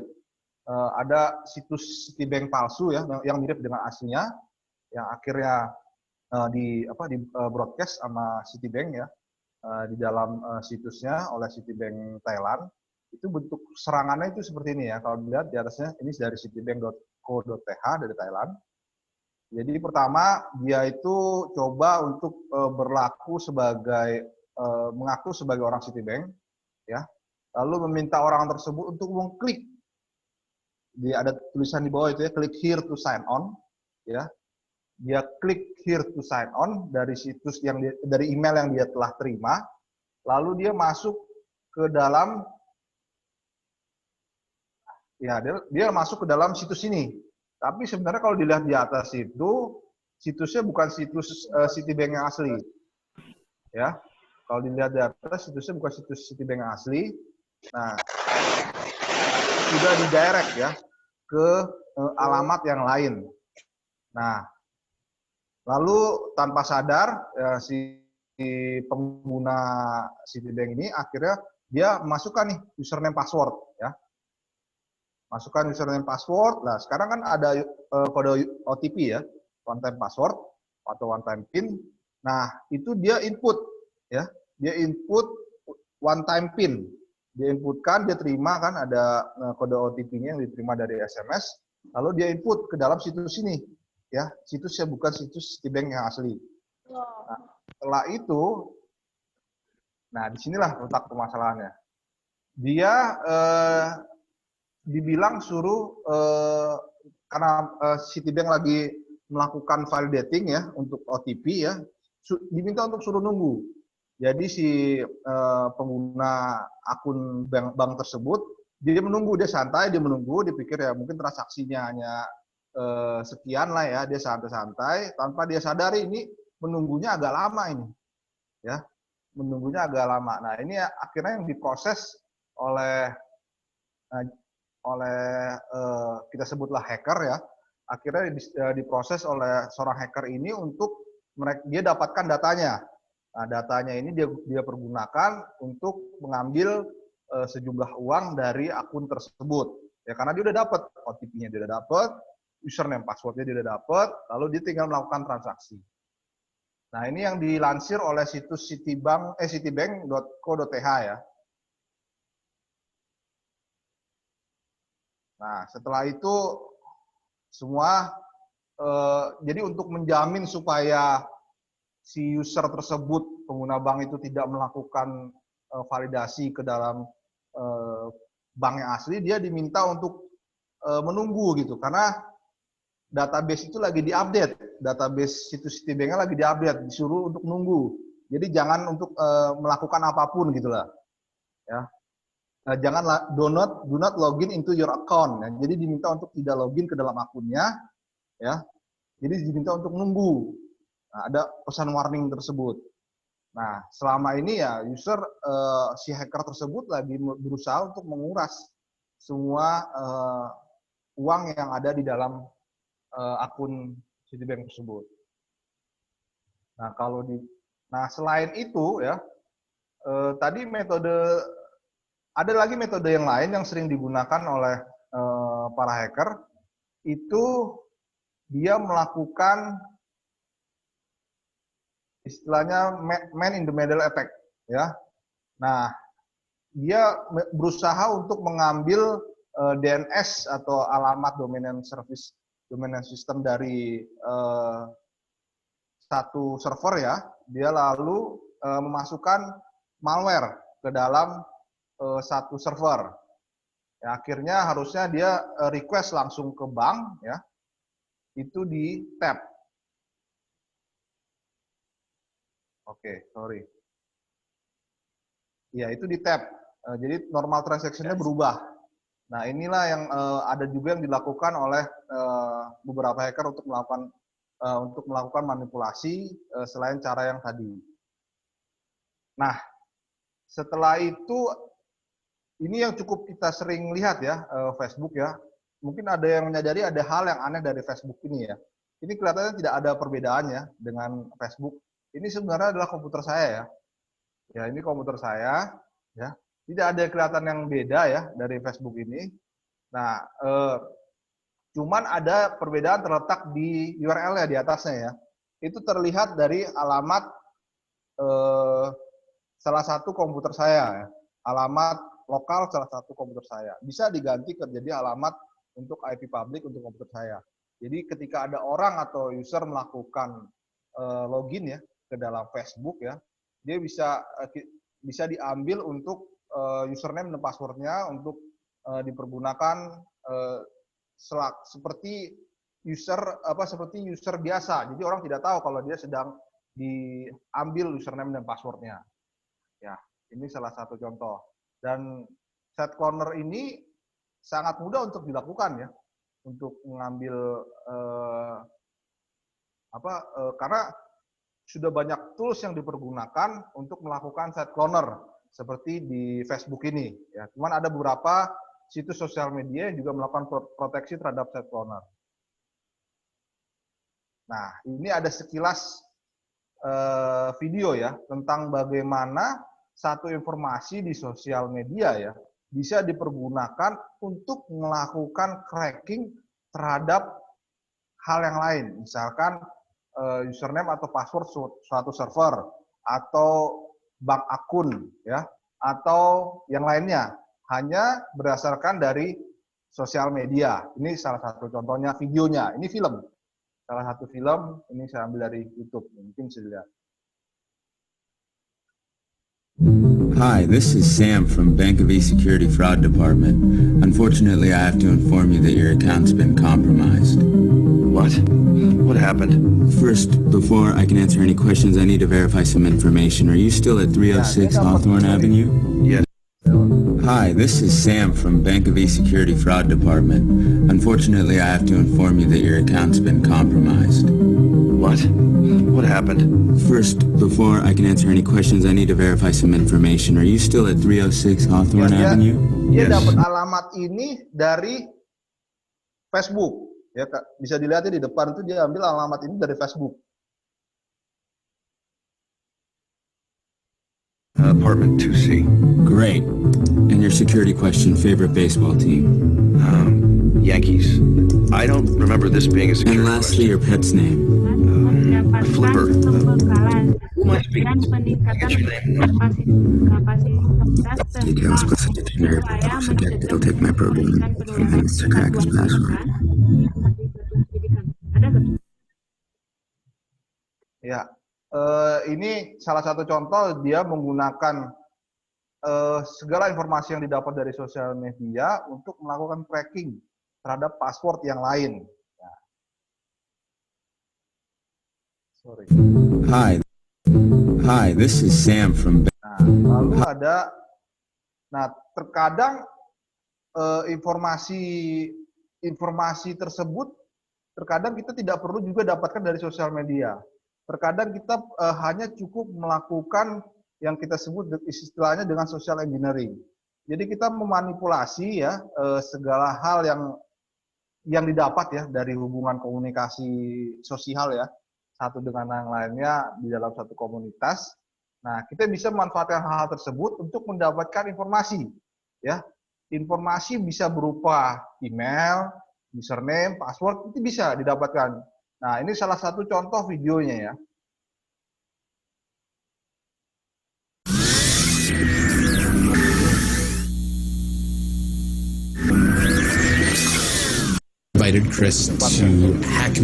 ada situs Citibank palsu ya, yang mirip dengan aslinya, yang akhirnya di broadcast sama Citibank ya, di dalam situsnya oleh Citibank Thailand. Itu bentuk serangannya itu seperti ini ya. Kalau dilihat di atasnya, ini dari citibank.co.th dari Thailand. Jadi pertama, dia itu coba untuk mengaku sebagai orang Citibank, ya. Lalu meminta orang tersebut untuk mengklik. Ada tulisan di bawah itu ya, klik here to sign on, ya. Dia klik here to sign on dari situs dari email yang dia telah terima. Lalu dia masuk ke dalam dia masuk ke dalam situs ini. Tapi sebenarnya kalau dilihat di atas itu, situsnya bukan situs Citibank yang asli. Ya. Kalau dilihat di atas, situsnya bukan situs Citibank yang asli. Nah, sudah di-direct ya ke alamat yang lain. Nah, lalu tanpa sadar si pengguna Citibank ini akhirnya dia masukkan nih username password ya. Masukkan username password. Nah, sekarang kan ada kode OTP ya, one time password atau one time PIN. Nah, itu dia input ya. Dia input one time PIN. Dia inputkan, dia terima kan ada kode OTP-nya yang diterima dari SMS. Lalu dia input ke dalam situs ini ya. Situsnya bukan situs Citibank yang asli. Nah, setelah itu, nah disinilah letak permasalahannya. Dia dibilang suruh karena Citibank lagi melakukan validating ya untuk OTP ya, diminta untuk suruh nunggu. Jadi si pengguna akun bank tersebut dia menunggu, dia santai, dia menunggu, dia pikir ya mungkin transaksinya hanya sekian lah ya, dia santai-santai tanpa dia sadari ini menunggunya agak lama ini ya, menunggunya agak lama. Nah ini akhirnya yang diproses oleh kita sebutlah hacker ya, akhirnya diproses oleh seorang hacker ini untuk dia dapatkan datanya. Nah, datanya ini dia pergunakan untuk mengambil sejumlah uang dari akun tersebut. Ya, karena dia udah dapat OTP-nya, dia udah dapat, username password-nya dia udah dapat, lalu dia tinggal melakukan transaksi. Nah, ini yang dilansir oleh situs citibank.co.th ya. Nah, setelah itu semua jadi untuk menjamin supaya si user tersebut, pengguna bank itu tidak melakukan validasi ke dalam bank yang asli, dia diminta untuk menunggu gitu, karena database itu lagi diupdate, database situs Citibank-nya lagi diupdate, disuruh untuk nunggu. Jadi jangan untuk melakukan apapun gitulah, ya. Jangan do not login into your account. Ya. Jadi diminta untuk tidak login ke dalam akunnya, ya. Jadi diminta untuk nunggu. Nah, ada pesan warning tersebut. Nah, selama ini ya user si hacker tersebut lagi berusaha untuk menguras semua uang yang ada di dalam akun Citibank tersebut. Nah, selain itu ya, tadi ada lagi metode yang lain yang sering digunakan oleh para hacker, itu dia melakukan istilahnya man in the middle attack ya. Nah, dia berusaha untuk mengambil DNS atau alamat domain system dari satu server ya. Dia lalu memasukkan malware ke dalam satu server. Ya, akhirnya harusnya dia request langsung ke bank ya. Itu di tab. Oke, sorry. Ya, itu di tab. Jadi normal transaction-nya berubah. Nah, inilah yang ada juga yang dilakukan oleh beberapa hacker untuk melakukan manipulasi selain cara yang tadi. Nah, setelah itu ini yang cukup kita sering lihat ya, Facebook ya. Mungkin ada yang menyadari ada hal yang aneh dari Facebook ini ya. Ini kelihatannya tidak ada perbedaannya dengan Facebook. Ini sebenarnya adalah komputer saya ya. Ya, ini komputer saya ya. Tidak ada kelihatan yang beda ya dari Facebook ini. Nah, cuman ada perbedaan terletak di URL-nya di atasnya ya. Itu terlihat dari alamat salah satu komputer saya ya. Alamat lokal salah satu komputer saya. Bisa diganti jadi alamat untuk IP public untuk komputer saya. Jadi ketika ada orang atau user melakukan login ya ke dalam Facebook ya, dia bisa diambil untuk username dan passwordnya untuk dipergunakan seperti user biasa. Jadi orang tidak tahu kalau dia sedang diambil username dan passwordnya. Ya, ini salah satu contoh. Dan set corner ini sangat mudah untuk dilakukan ya, untuk mengambil karena sudah banyak tools yang dipergunakan untuk melakukan set corner seperti di Facebook ini. Ya, cuman ada beberapa situs sosial media yang juga melakukan proteksi terhadap set corner. Nah, ini ada sekilas video ya tentang bagaimana satu informasi di sosial media ya bisa dipergunakan untuk melakukan cracking terhadap hal yang lain, misalkan username atau password suatu server atau bank akun ya atau yang lainnya hanya berdasarkan dari sosial media. Ini salah satu contohnya videonya. Ini film. Salah satu film ini saya ambil dari YouTube. Mungkin bisa dilihat.
Hi, this is Sam from Bank of East Security Fraud Department. Unfortunately, I have to inform you that your account's been compromised.
What? What happened?
First, before I can answer any questions, I need to verify some information. Are you still at 306 Hawthorne Avenue?
Yes.
Hi, this is Sam from Bank of East Security Fraud Department. Unfortunately, I have to inform you that your account's been compromised.
What? What happened?
First, before I can answer any questions, I need to verify some information. Are you still at 306 Hawthorne Avenue?
Dia dapat alamat ini dari Facebook. Ya, bisa dilihat di depan itu dia ambil alamat ini dari Facebook.
Apartment 2C. Great. And your security question, favorite baseball team?
Yankees. I don't remember this being a security
And lastly, your pet's name?
Flipper.
Who am I speaking to? Get your name. Details plus a dictionary. Don't forget, it'll take my program 3 minutes to crack his password.
Ya, ini salah satu contoh dia menggunakan segala informasi yang didapat dari sosial media untuk melakukan tracking terhadap password yang lain. Ya. Sorry.
Hi, this is Sam from.
Nah, lalu ada, terkadang informasi tersebut terkadang kita tidak perlu juga dapatkan dari sosial media. Terkadang kita hanya cukup melakukan yang kita sebut istilahnya dengan social engineering. Jadi kita memanipulasi ya segala hal yang didapat ya dari hubungan komunikasi sosial ya satu dengan yang lainnya di dalam satu komunitas. Nah, kita bisa memanfaatkan hal-hal tersebut untuk mendapatkan informasi ya. Informasi bisa berupa email, username, password, itu bisa didapatkan. Nah, ini salah satu contoh videonya ya.
Invited Chris to hack.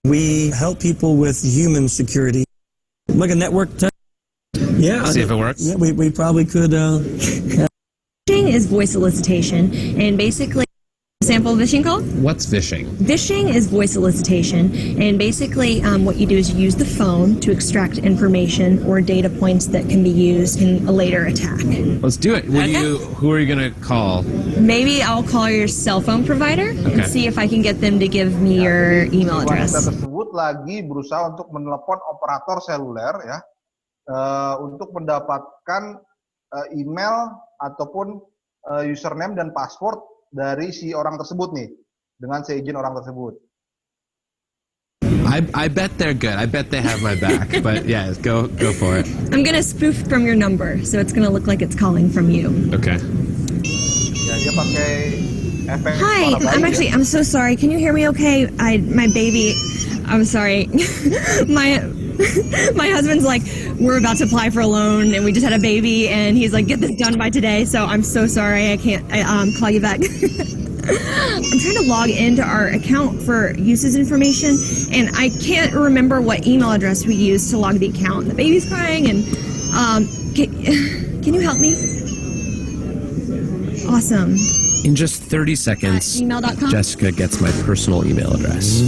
We help people with human security, like a network. Yeah,
See if it works.
Yeah, we probably could.
Phishing is voice solicitation, and basically, sample phishing call?
What's phishing?
Phishing is voice solicitation, and basically what you do is you use the phone to extract information or data points that can be used in a later attack.
Let's do it. Who are you going to call?
Maybe I'll call your cell phone provider and see if I can get them to give me your email address.
Wanita tersebut lagi berusaha untuk menelepon operator seluler ya untuk mendapatkan email ataupun username dan password dari si orang tersebut nih dengan seizin orang tersebut.
I bet they're good. I bet they have my back. But yeah, go for it.
I'm gonna spoof from your number, so it's gonna look like it's calling from you.
Okay.
Ya, dia pakai efek
Hi,
suara bayi,
I'm so sorry. Can you hear me okay? My baby, I'm sorry. my husband's like, we're about to apply for a loan and we just had a baby and he's like, get this done by today. So I'm so sorry. I can't call you back. I'm trying to log into our account for uses information and I can't remember what email address we used to log the account. The baby's crying and can you help me? Awesome.
In just 30 seconds,
email.com?
Jessica gets my personal email address.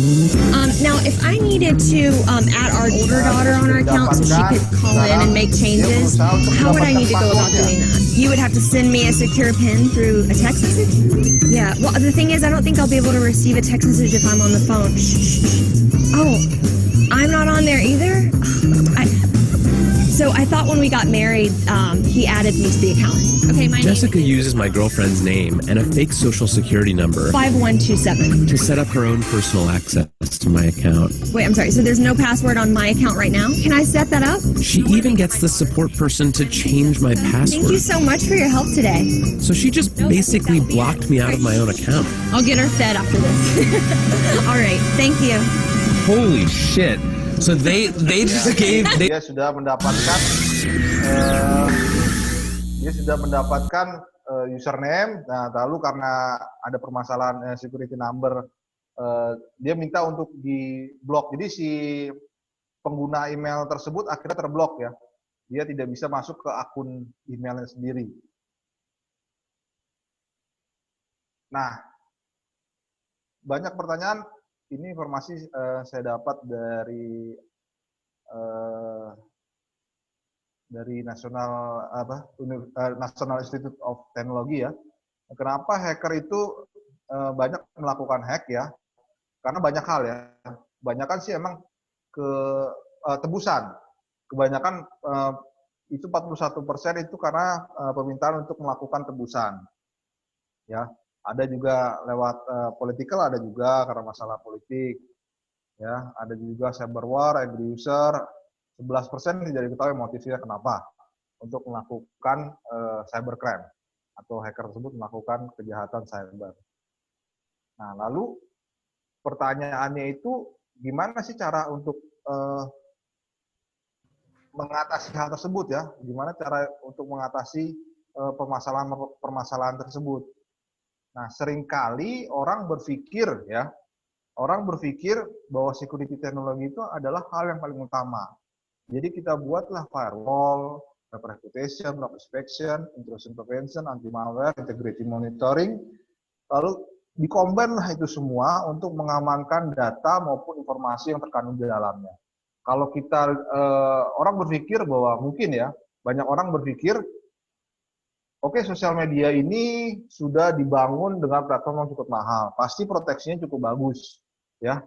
Now, if I needed to add our older daughter on our account so she could call in and make changes, how would I need to go about doing that? You would have to send me a secure PIN through a text message? Yeah, well, the thing is, I don't think I'll be able to receive a text message if I'm on the phone. Oh, I'm not on there either? So I thought when we got married, he added me to the account. Okay, my
Jessica uses my girlfriend's name and a fake social security number
5127
to set up her own personal access to my account.
Wait, I'm sorry. So there's no password on my account right now? Can I set that up?
She even gets the support person to change my password.
Thank you so much for your help today.
So she just basically blocked me out of my own account.
I'll get her fed after this. All right, thank you.
Holy shit. So they just gave
dia sudah mendapatkan username. Nah, lalu karena ada permasalahan security number, dia minta untuk di-blok. Jadi si pengguna email tersebut akhirnya terblok ya. Dia tidak bisa masuk ke akun emailnya sendiri. Nah, banyak pertanyaan. Ini informasi saya dapat dari National Institute of Technology ya. Kenapa hacker itu banyak melakukan hack ya? Karena banyak hal ya. Kebanyakan sih emang tebusan. Kebanyakan itu 41% itu karena permintaan untuk melakukan tebusan. Ya. Ada juga lewat political, ada juga karena masalah politik. Ya, ada juga cyber war, angry user. 11% tidak diketahui motifnya kenapa untuk melakukan cybercrime atau hacker tersebut melakukan kejahatan cyber. Nah, lalu pertanyaannya itu gimana sih cara untuk mengatasi hal tersebut ya? Gimana cara untuk mengatasi permasalahan tersebut? Nah, seringkali orang berpikir bahwa security teknologi itu adalah hal yang paling utama. Jadi kita buatlah firewall, web reputation, web inspection, intrusion prevention, anti malware, integrity monitoring, lalu dikombin lah itu semua untuk mengamankan data maupun informasi yang terkandung di dalamnya. Kalau kita orang berpikir bahwa mungkin ya banyak orang berpikir, oke, sosial media ini sudah dibangun dengan platform yang cukup mahal, pasti proteksinya cukup bagus, ya,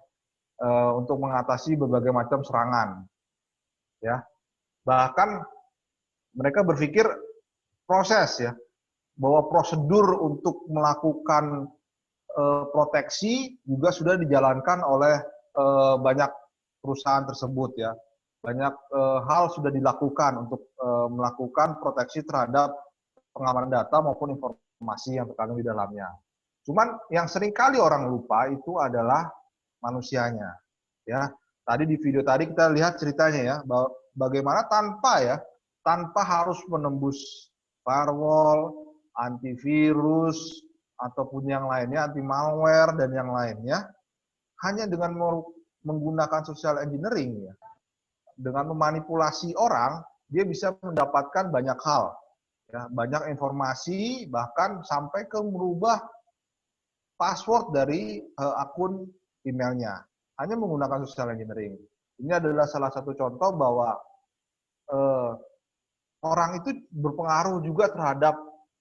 untuk mengatasi berbagai macam serangan, ya. Bahkan mereka berpikir proses, ya, bahwa prosedur untuk melakukan proteksi juga sudah dijalankan oleh banyak perusahaan tersebut, ya. Banyak hal sudah dilakukan untuk melakukan proteksi terhadap pengamanan data maupun informasi yang terkandung di dalamnya. Cuman yang seringkali orang lupa itu adalah manusianya. Ya, tadi di video tadi kita lihat ceritanya ya, bagaimana tanpa harus menembus firewall, antivirus ataupun yang lainnya, anti malware dan yang lainnya, hanya dengan menggunakan social engineering ya, dengan memanipulasi orang, dia bisa mendapatkan banyak hal. Ya, banyak informasi, bahkan sampai ke merubah password dari akun emailnya, hanya menggunakan social engineering. Ini adalah salah satu contoh bahwa orang itu berpengaruh juga terhadap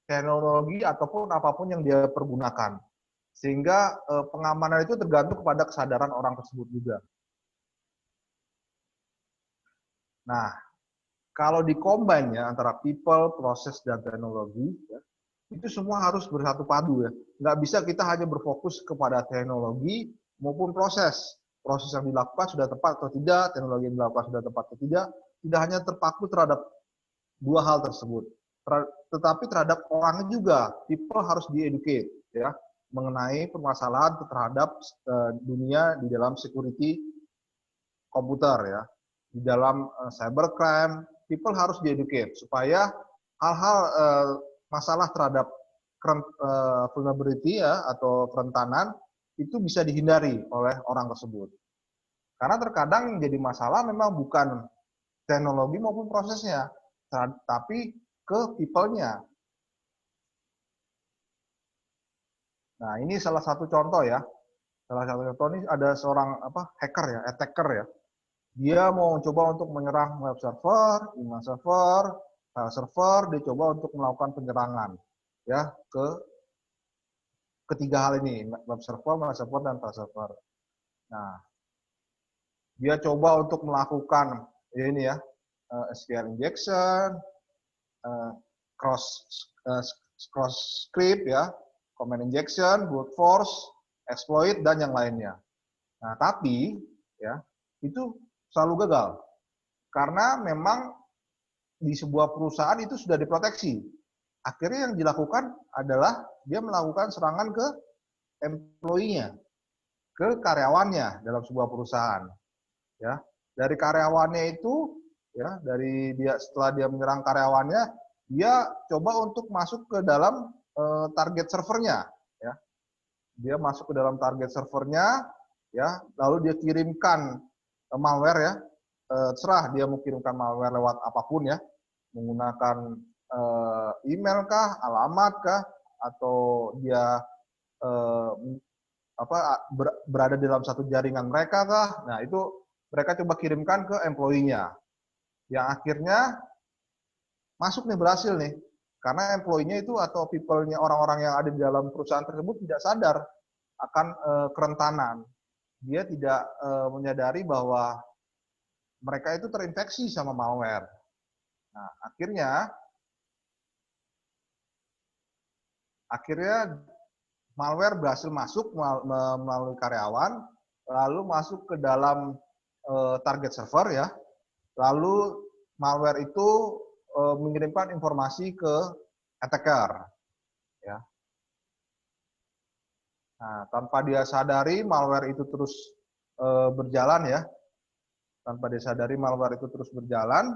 teknologi ataupun apapun yang dia pergunakan. Sehingga pengamanan itu tergantung kepada kesadaran orang tersebut juga. Nah, kalau di-combine ya, antara people, proses, dan teknologi, ya, itu semua harus bersatu padu ya. Nggak bisa kita hanya berfokus kepada teknologi maupun proses. Proses yang dilakukan sudah tepat atau tidak, teknologi yang dilakukan sudah tepat atau tidak hanya terpaku terhadap dua hal tersebut. Tetapi terhadap orangnya juga, people harus di-educate ya, mengenai permasalahan terhadap dunia di dalam security komputer ya. Di dalam cybercrime, people harus di-educate supaya hal-hal masalah terhadap vulnerability ya, atau kerentanan itu bisa dihindari oleh orang tersebut. Karena terkadang jadi masalah memang bukan teknologi maupun prosesnya, tapi ke people-nya. Nah, ini salah satu contoh ya. Salah satu contoh ini ada seorang hacker ya, attacker ya. Dia mau coba untuk menyerang web server, email server, file server, dia coba untuk melakukan penyerangan ya ke ketiga hal ini, web server, mail server, dan file server. Nah, dia coba untuk melakukan ini ya, SQL injection, cross script ya, command injection, brute force, exploit, dan yang lainnya. Nah, tapi ya itu selalu gagal. Karena memang di sebuah perusahaan itu sudah diproteksi. Akhirnya yang dilakukan adalah dia melakukan serangan ke employee-nya, ke karyawannya dalam sebuah perusahaan. Ya, dari karyawannya itu ya, setelah dia menyerang karyawannya, dia coba untuk masuk ke dalam target servernya ya. Dia masuk ke dalam target servernya ya, lalu dia kirimkan malware ya, terserah dia mau kirimkan malware lewat apapun ya, menggunakan email kah, alamat kah, atau dia berada dalam satu jaringan mereka kah. Nah, itu mereka coba kirimkan ke employee-nya, yang akhirnya masuk nih, berhasil nih, karena employee-nya itu atau people-nya, orang-orang yang ada di dalam perusahaan tersebut tidak sadar akan kerentanan. Dia tidak menyadari bahwa mereka itu terinfeksi sama malware. Nah, akhirnya malware berhasil masuk melalui karyawan, lalu masuk ke dalam target server ya, lalu malware itu mengirimkan informasi ke attacker ya. Nah, tanpa dia sadari malware itu terus berjalan ya. Tanpa dia sadari malware itu terus berjalan.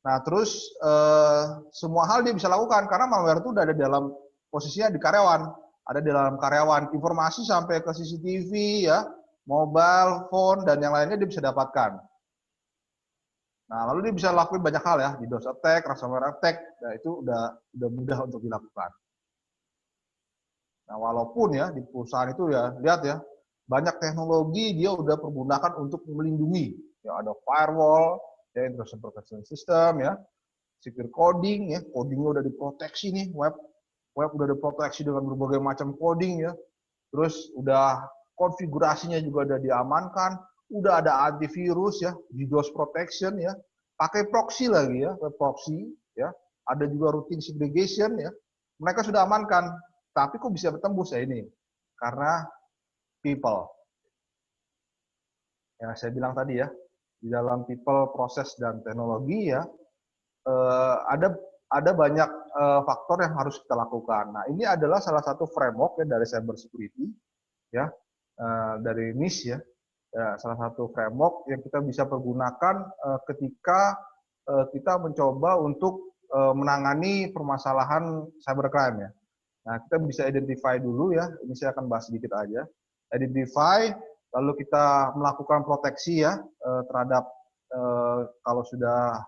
Nah, terus semua hal dia bisa lakukan karena malware itu udah ada dalam posisinya di karyawan, ada di dalam karyawan. Informasi sampai ke CCTV ya, mobile phone dan yang lainnya dia bisa dapatkan. Nah, lalu dia bisa lakuin banyak hal ya, DDoS attack, ransomware attack, nah itu udah mudah untuk dilakukan. Nah, walaupun ya di perusahaan itu ya, lihat ya, banyak teknologi dia udah pergunakan untuk melindungi. Ya, ada firewall, ya, intrusion protection system, ya, secure coding, ya, codingnya udah diproteksi nih, web udah diproteksi dengan berbagai macam coding ya. Terus udah konfigurasinya juga udah diamankan, udah ada antivirus ya, DDoS protection ya, pakai proxy lagi ya, web proxy ya, ada juga routing segregation ya. Mereka sudah amankan, tapi kok bisa bertembus ya ini? Karena people. Ya, saya bilang tadi ya, di dalam people, proses dan teknologi ya, ada banyak faktor yang harus kita lakukan. Nah, ini adalah salah satu framework ya dari cyber security ya, dari NIST ya. Ya, salah satu framework yang kita bisa pergunakan ketika kita mencoba untuk menangani permasalahan cybercrime ya. Nah, kita bisa identify dulu ya, ini saya akan bahas sedikit aja. Identify, lalu kita melakukan proteksi ya terhadap kalau sudah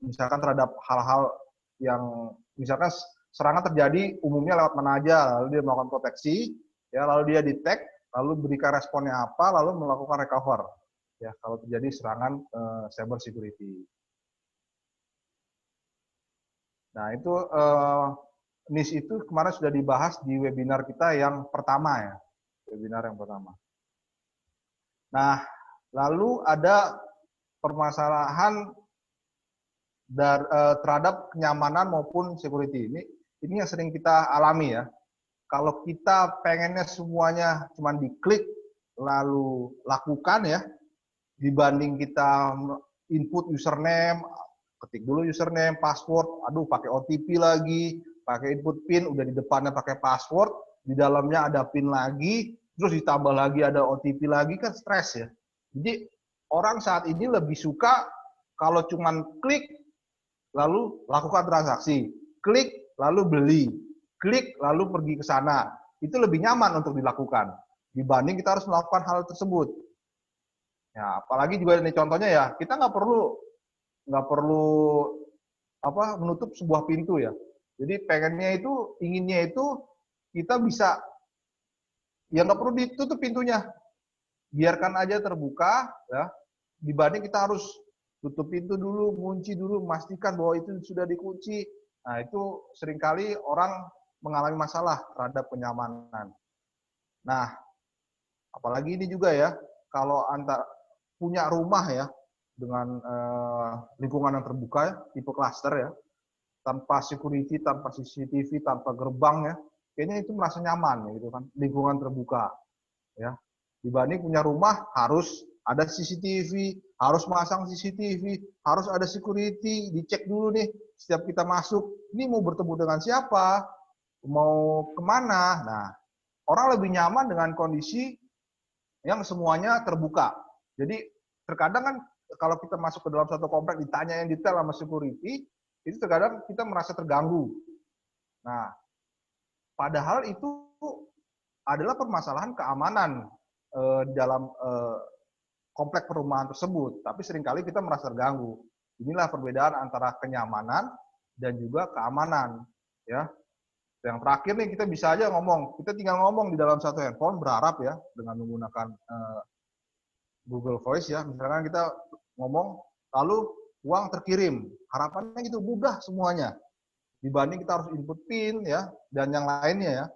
misalkan terhadap hal-hal yang misalkan serangan terjadi umumnya lewat mana aja, lalu dia melakukan proteksi, ya lalu dia detect, lalu berikan responnya apa, lalu melakukan recover. Ya, kalau terjadi serangan cyber security. Nah, itu NIST itu kemarin sudah dibahas di webinar kita yang pertama ya. Webinar yang pertama. Nah, lalu ada permasalahan terhadap kenyamanan maupun security. Ini yang sering kita alami ya. Kalau kita pengennya semuanya cuma diklik lalu lakukan ya, dibanding kita input username, ketik dulu username, password, aduh pakai OTP lagi, pakai input PIN, udah di depannya pakai password, di dalamnya ada PIN lagi, terus ditambah lagi ada OTP lagi, kan stres ya. Jadi orang saat ini lebih suka kalau cuma klik lalu lakukan transaksi, klik lalu beli, klik lalu pergi ke sana, itu lebih nyaman untuk dilakukan dibanding kita harus melakukan hal tersebut. Ya, apalagi juga ini contohnya ya, kita nggak perlu menutup sebuah pintu ya. Jadi inginnya itu kita bisa ya nggak perlu ditutup pintunya, biarkan aja terbuka ya, dibanding kita harus tutup pintu dulu, kunci dulu, memastikan bahwa itu sudah dikunci. Nah, itu seringkali orang mengalami masalah terhadap kenyamanan. Nah, apalagi ini juga ya, kalau punya rumah ya, dengan lingkungan yang terbuka ya, tipe cluster ya, tanpa security, tanpa CCTV, tanpa gerbang ya, kayaknya itu merasa nyaman ya, gitu kan, lingkungan terbuka ya. Dibanding punya rumah harus ada CCTV, harus masang CCTV, harus ada security, dicek dulu nih setiap kita masuk, ini mau bertemu dengan siapa, mau kemana. Nah, orang lebih nyaman dengan kondisi yang semuanya terbuka. Jadi terkadang kan kalau kita masuk ke dalam satu komplek ditanya yang detail sama security, itu terkadang kita merasa terganggu. Nah, padahal itu adalah permasalahan keamanan dalam komplek perumahan tersebut, tapi seringkali kita merasa terganggu. Inilah perbedaan antara kenyamanan dan juga keamanan, ya. Yang terakhir nih kita bisa aja ngomong, kita tinggal ngomong di dalam satu handphone, berharap ya dengan menggunakan Google Voice ya, misalkan kita ngomong lalu uang terkirim, harapannya gitu mudah semuanya, dibanding kita harus input PIN ya dan yang lainnya ya,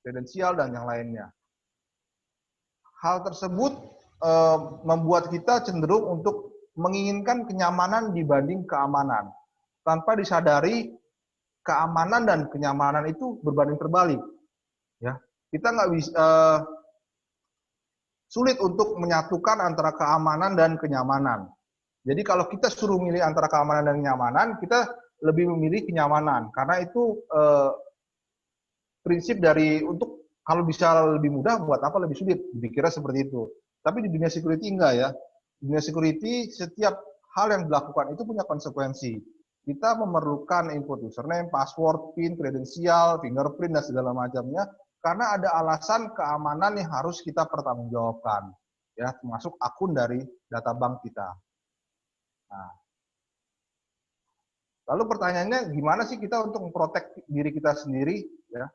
kredensial dan yang lainnya. Hal tersebut membuat kita cenderung untuk menginginkan kenyamanan dibanding keamanan. Tanpa disadari, keamanan dan kenyamanan itu berbanding terbalik. Ya, kita nggak bisa sulit untuk menyatukan antara keamanan dan kenyamanan. Jadi kalau kita suruh milih antara keamanan dan kenyamanan, kita lebih memilih kenyamanan karena itu prinsip dari untuk kalau bisa lebih mudah buat apa lebih sulit, dipikirnya seperti itu. Tapi di dunia security enggak ya. Di dunia security setiap hal yang dilakukan itu punya konsekuensi. Kita memerlukan input username, password, PIN, kredensial, fingerprint dan segala macamnya karena ada alasan keamanan yang harus kita pertanggungjawabkan. Ya, termasuk akun dari data bank kita. Nah, lalu pertanyaannya gimana sih kita untuk memprotek diri kita sendiri ya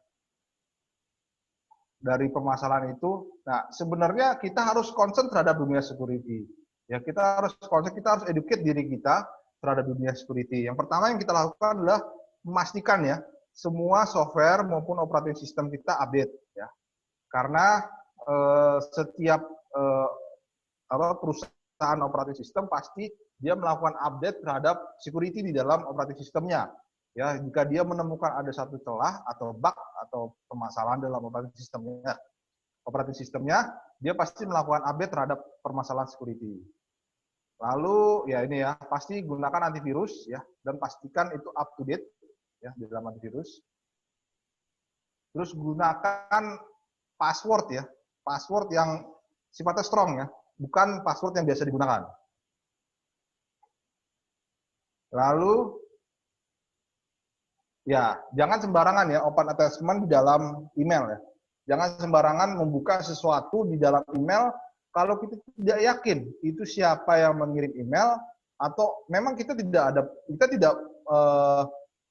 dari permasalahan itu? Nah, sebenarnya kita harus concern terhadap dunia security. Ya, kita harus concern, kita harus educate diri kita terhadap dunia security. Yang pertama yang kita lakukan adalah memastikan ya semua software maupun operating system kita update ya. Karena setiap perusahaan operating system pasti dia melakukan update terhadap security di dalam operating systemnya. Ya, jika dia menemukan ada satu celah atau bug atau permasalahan dalam operating systemnya, dia pasti melakukan update terhadap permasalahan security. Lalu ya ini ya, pasti gunakan antivirus ya dan pastikan itu up to date ya di dalam antivirus. Terus gunakan password ya, password yang sifatnya strong ya, bukan password yang biasa digunakan. Lalu, ya jangan sembarangan ya open attachment di dalam email ya. Jangan sembarangan membuka sesuatu di dalam email kalau kita tidak yakin itu siapa yang mengirim email atau memang kita tidak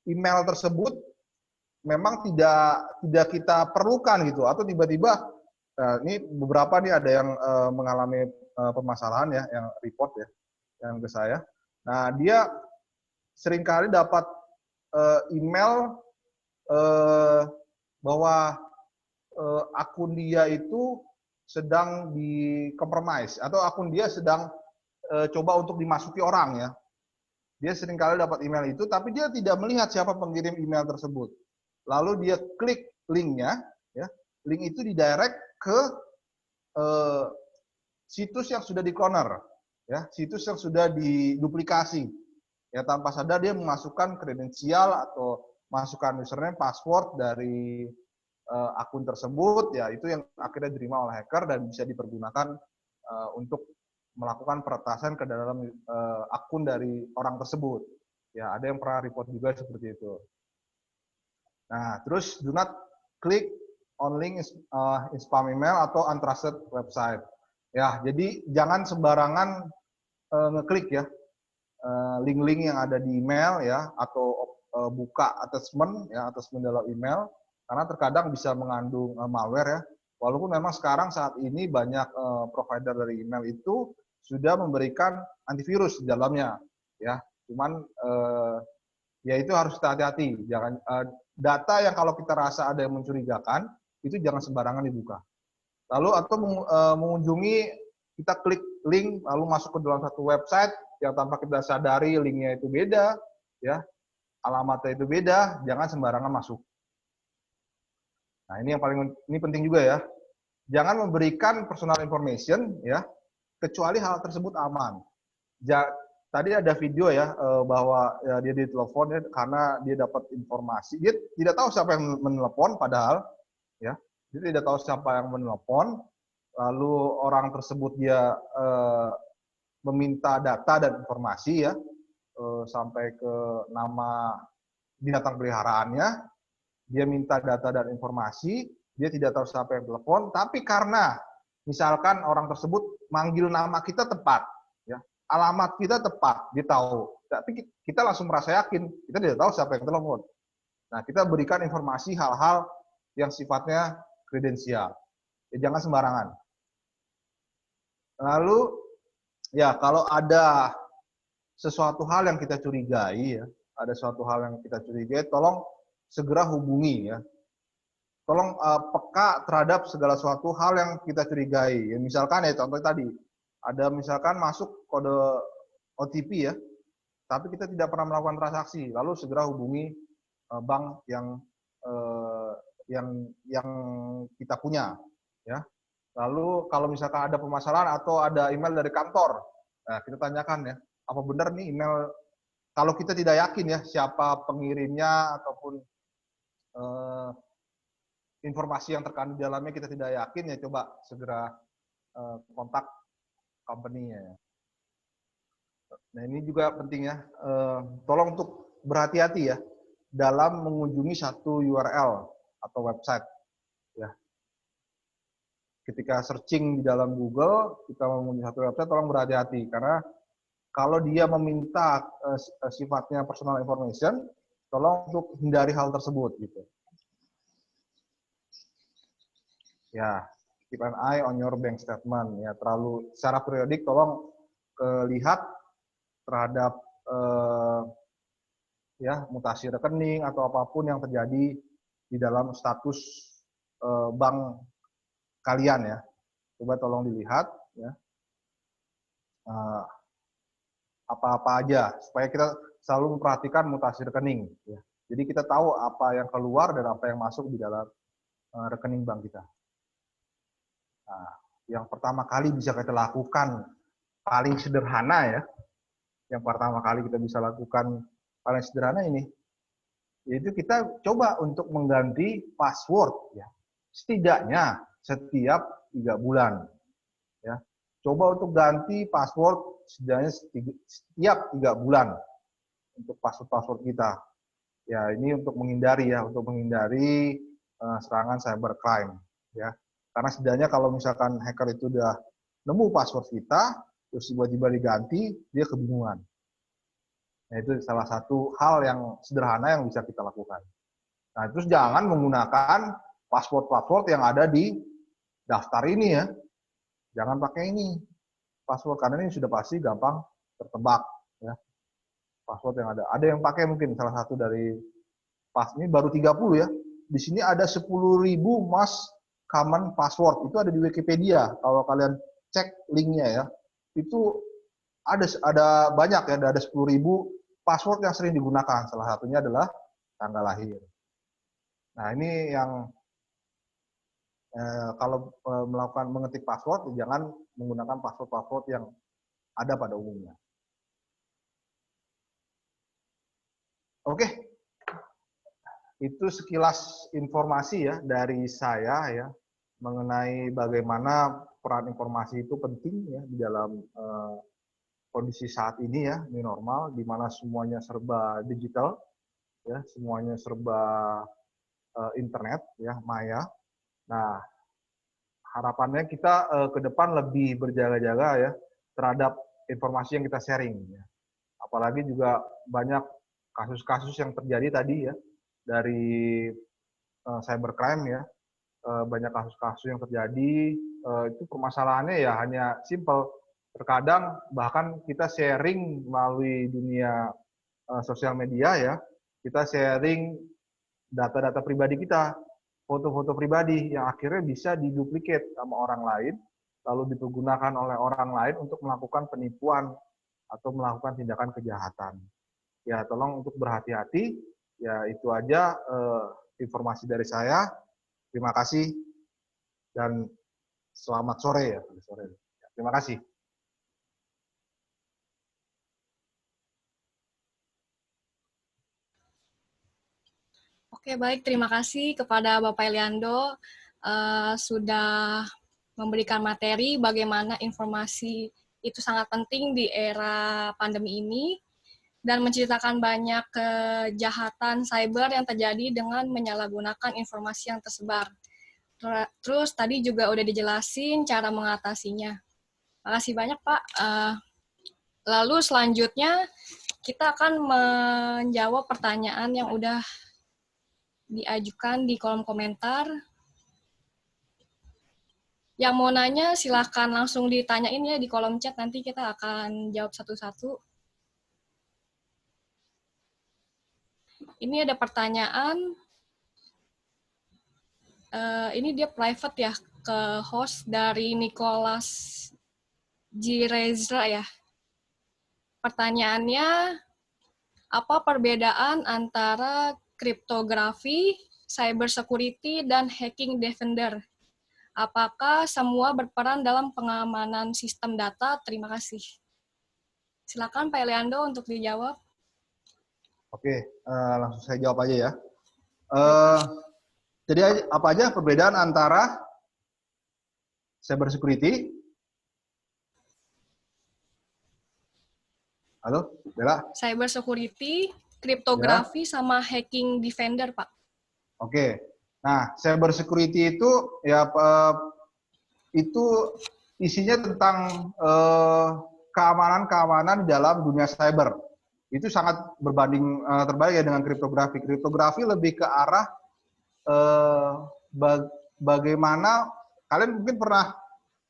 email tersebut memang tidak kita perlukan gitu atau tiba-tiba ini beberapa nih ada yang mengalami permasalahan ya yang report ya yang ke saya. Nah, dia seringkali dapat email bahwa akun dia itu sedang di-compromise atau akun dia sedang coba untuk dimasuki orang ya. Dia seringkali dapat email itu, tapi dia tidak melihat siapa pengirim email tersebut. Lalu dia klik linknya, ya, link itu didirect ke situs yang sudah di-cloner, ya, situs yang sudah diduplikasi. Ya, tanpa sadar dia memasukkan kredensial atau masukkan username, password dari akun tersebut, ya itu yang akhirnya diterima oleh hacker dan bisa dipergunakan untuk melakukan peretasan ke dalam akun dari orang tersebut. Ya, ada yang pernah report juga seperti itu. Nah, terus do not click on link in spam email atau untrusted website. Ya, jadi jangan sembarangan ngeklik ya link-link yang ada di email ya atau buka attachment ya attachment dalam email karena terkadang bisa mengandung malware ya. Walaupun memang sekarang saat ini banyak provider dari email itu sudah memberikan antivirus di dalamnya ya. Cuman ya itu harus hati-hati. Jangan data yang kalau kita rasa ada yang mencurigakan itu jangan sembarangan dibuka. Lalu atau mengunjungi kita klik link lalu masuk ke dalam satu website yang tanpa kita sadari linknya itu beda, ya, alamatnya itu beda, jangan sembarangan masuk. Nah ini yang ini penting juga ya, jangan memberikan personal information, ya, kecuali hal tersebut aman. Tadi ada video ya bahwa ya, dia ditelepon ya, karena dia dapat informasi, dia tidak tahu siapa yang menelepon, padahal, ya, dia tidak tahu siapa yang menelepon, lalu orang tersebut dia meminta data dan informasi ya sampai ke nama binatang peliharaannya, dia minta data dan informasi, dia tidak tahu siapa yang telepon, tapi karena misalkan orang tersebut manggil nama kita tepat, ya, alamat kita tepat, dia tahu, tapi kita langsung merasa yakin, kita tidak tahu siapa yang telepon. Nah, kita berikan informasi hal-hal yang sifatnya kredensial, ya, jangan sembarangan. Lalu ya, kalau ada sesuatu hal yang kita curigai, ya, ada suatu hal yang kita curigai, tolong segera hubungi, ya. Tolong peka terhadap segala suatu hal yang kita curigai. Ya, misalkan ya contoh tadi, ada misalkan masuk kode OTP ya, tapi kita tidak pernah melakukan transaksi, lalu segera hubungi bank yang kita punya, ya. Lalu kalau misalkan ada permasalahan atau ada email dari kantor, nah kita tanyakan ya, apa benar nih email, kalau kita tidak yakin ya siapa pengirimnya ataupun informasi yang terkandung di dalamnya kita tidak yakin, ya coba segera kontak company-nya. Nah ini juga penting ya, tolong untuk berhati-hati ya dalam mengunjungi satu URL atau website. Ya. Ketika searching di dalam Google, kita mengunjungi satu website, tolong berhati-hati karena kalau dia meminta sifatnya personal information, tolong untuk hindari hal tersebut gitu. Ya, keep an eye on your bank statement ya, terlalu secara periodik tolong lihat terhadap ya mutasi rekening atau apapun yang terjadi di dalam status bank kalian ya. Coba tolong dilihat ya. Apa-apa aja supaya kita selalu memperhatikan mutasi rekening ya. Jadi kita tahu apa yang keluar dan apa yang masuk di dalam rekening bank kita. Nah, yang pertama kali bisa kita lakukan paling sederhana ya. Yang pertama kali kita bisa lakukan paling sederhana ini, yaitu kita coba untuk mengganti password ya. Setidaknya setiap 3 bulan. Ya. Coba untuk ganti password setidaknya setiap 3 bulan untuk password kita. Ya, ini untuk menghindari serangan cybercrime ya. Karena setidaknya kalau misalkan hacker itu udah nemu password kita, terus tiba-tiba diganti, dia kebingungan. Nah, itu salah satu hal yang sederhana yang bisa kita lakukan. Nah, terus jangan menggunakan password-password yang ada di daftar ini ya. Jangan pakai ini password, karena ini sudah pasti gampang tertebak ya. Password yang ada yang pakai mungkin salah satu dari ini baru 30 ya. Di sini ada 10.000 most common password. Itu ada di Wikipedia. Kalau kalian cek linknya ya. Itu ada banyak ya, ada 10.000 password yang sering digunakan. Salah satunya adalah tanggal lahir. Nah, ini yang kalau melakukan mengetik password, jangan menggunakan password-password yang ada pada umumnya. Oke, itu sekilas informasi ya dari saya ya mengenai bagaimana peran informasi itu penting ya di dalam kondisi saat ini ya, new normal, di mana semuanya serba digital, ya, semuanya serba internet, ya, maya. Nah, harapannya kita ke depan lebih berjaga-jaga ya terhadap informasi yang kita sharing. Ya. Apalagi juga banyak kasus-kasus yang terjadi tadi ya dari cybercrime ya, banyak kasus-kasus yang terjadi. Itu permasalahannya ya hanya simple. Terkadang bahkan kita sharing melalui dunia sosial media ya, kita sharing data-data pribadi kita, foto-foto pribadi yang akhirnya bisa diduplikat sama orang lain, lalu dipergunakan oleh orang lain untuk melakukan penipuan atau melakukan tindakan kejahatan. Ya, tolong untuk berhati-hati. Ya, itu aja informasi dari saya. Terima kasih dan selamat sore ya. Terima kasih.
Oke, baik. Terima kasih kepada Bapak Eliando sudah memberikan materi bagaimana informasi itu sangat penting di era pandemi ini dan menceritakan banyak kejahatan cyber yang terjadi dengan menyalahgunakan informasi yang tersebar. Terus tadi juga udah dijelasin cara mengatasinya. Makasih banyak, Pak. Lalu selanjutnya kita akan menjawab pertanyaan yang udah diajukan di kolom komentar. Yang mau nanya silahkan langsung ditanyain ya di kolom chat, nanti kita akan jawab satu-satu. Ini ada pertanyaan, ini dia private ya, ke host dari Nicholas Girezra ya. Pertanyaannya, apa perbedaan antara kriptografi, cyber security, dan hacking defender. Apakah semua berperan dalam pengamanan sistem data? Terima kasih. Silakan Pak Eliando untuk dijawab.
Oke, langsung saya jawab aja ya. Jadi apa aja perbedaan antara cyber security? Halo, Bella?
Cyber security, kriptografi, sama hacking defender, Pak.
Oke. Nah, cyber security itu ya itu isinya tentang keamanan-keamanan di dalam dunia cyber. Itu sangat berbanding terbalik ya dengan kriptografi. Kriptografi lebih ke arah bagaimana kalian mungkin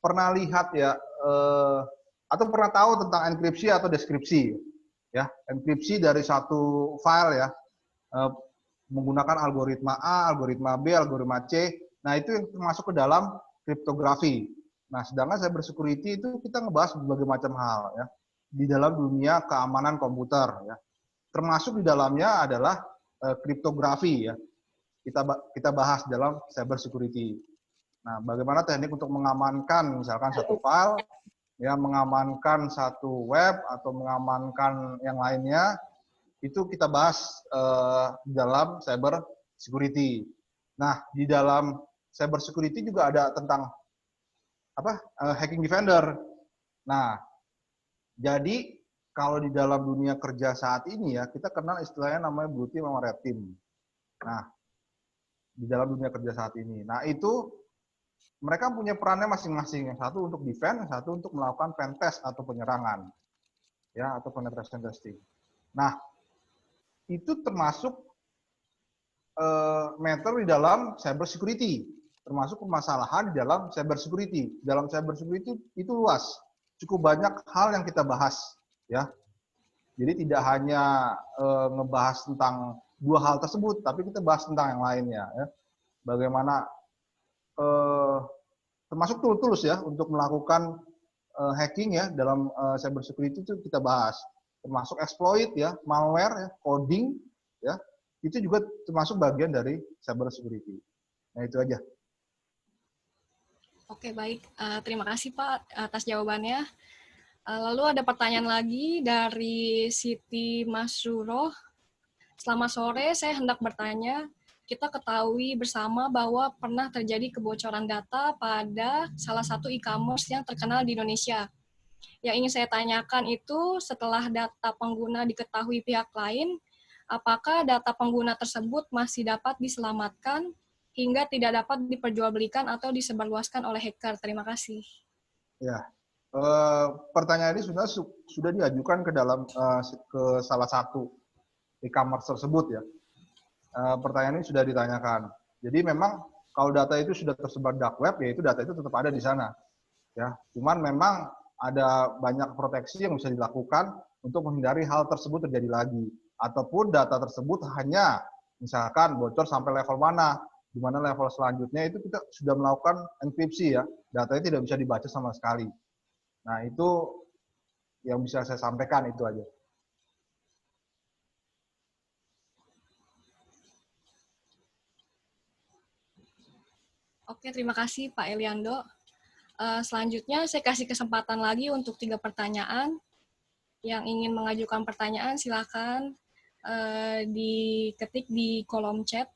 pernah lihat ya atau pernah tahu tentang enkripsi atau deskripsi ya. Enkripsi dari satu file ya menggunakan algoritma A, algoritma B, algoritma C. Nah, itu yang termasuk ke dalam kriptografi. Nah, sedangkan cyber security itu kita ngebahas berbagai macam hal ya di dalam dunia keamanan komputer ya. Termasuk di dalamnya adalah kriptografi ya. Kita bahas dalam cyber security. Nah, bagaimana teknik untuk mengamankan misalkan satu file ya, mengamankan satu web atau mengamankan yang lainnya, itu kita bahas di dalam cyber security. Nah, di dalam cyber security juga ada tentang hacking defender. Nah, jadi kalau di dalam dunia kerja saat ini ya, kita kenal istilahnya namanya blue team sama red team. Nah, di dalam dunia kerja saat ini. Nah, itu mereka punya perannya masing-masing. Yang satu untuk defend, yang satu untuk melakukan pen test atau penyerangan. Ya, atau penetration testing. Nah, itu termasuk matter di dalam cyber security. Termasuk permasalahan di dalam cyber security. Dalam cyber security itu luas. Cukup banyak hal yang kita bahas. Ya. Jadi tidak hanya ngebahas tentang dua hal tersebut, tapi kita bahas tentang yang lainnya. Ya. Bagaimana termasuk tools ya untuk melakukan hacking ya dalam cyber security itu kita bahas. Termasuk exploit ya, malware ya, coding ya. Itu juga termasuk bagian dari cyber security. Nah, itu aja.
Oke, baik. Terima kasih Pak atas jawabannya. Lalu ada pertanyaan lagi dari Siti Masruroh. Selamat sore, saya hendak bertanya. Kita ketahui bersama bahwa pernah terjadi kebocoran data pada salah satu e-commerce yang terkenal di Indonesia. Yang ingin saya tanyakan itu, setelah data pengguna diketahui pihak lain, apakah data pengguna tersebut masih dapat diselamatkan hingga tidak dapat diperjualbelikan atau disebarluaskan oleh hacker? Terima kasih.
Ya, pertanyaan ini sudah diajukan ke dalam ke salah satu e-commerce tersebut ya. Pertanyaan ini sudah ditanyakan. Jadi memang kalau data itu sudah tersebar dark web, ya itu data itu tetap ada di sana. Ya, cuman memang ada banyak proteksi yang bisa dilakukan untuk menghindari hal tersebut terjadi lagi. Ataupun data tersebut hanya misalkan bocor sampai level mana, di mana level selanjutnya itu kita sudah melakukan enkripsi ya, datanya tidak bisa dibaca sama sekali. Nah, itu yang bisa saya sampaikan, itu aja.
Oke, terima kasih Pak Eliando. Selanjutnya saya kasih kesempatan lagi untuk 3 pertanyaan. Yang ingin mengajukan pertanyaan silakan diketik di kolom chat.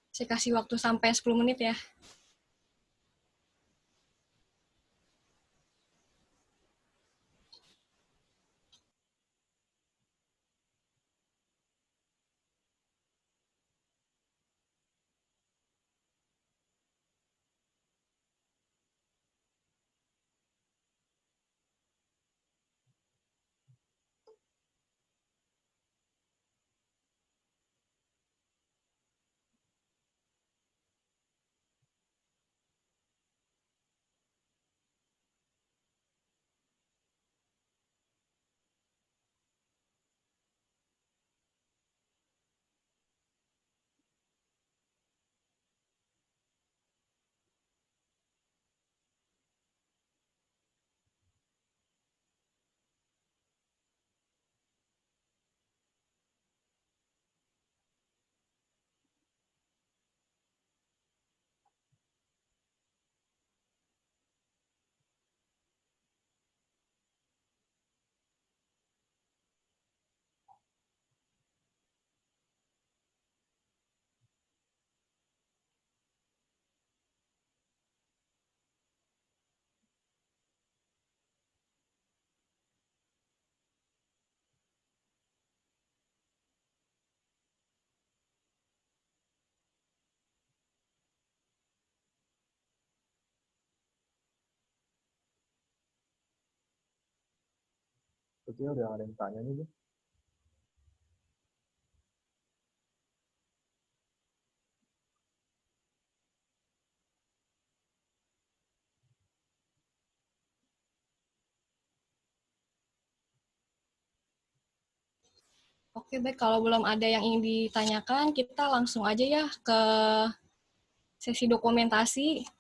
Saya kasih waktu sampai 10 menit ya.
Sepertinya udah ada yang tanya nih, Bu.
Oke, baik. Kalau belum ada yang ingin ditanyakan, kita langsung aja ya ke sesi dokumentasi.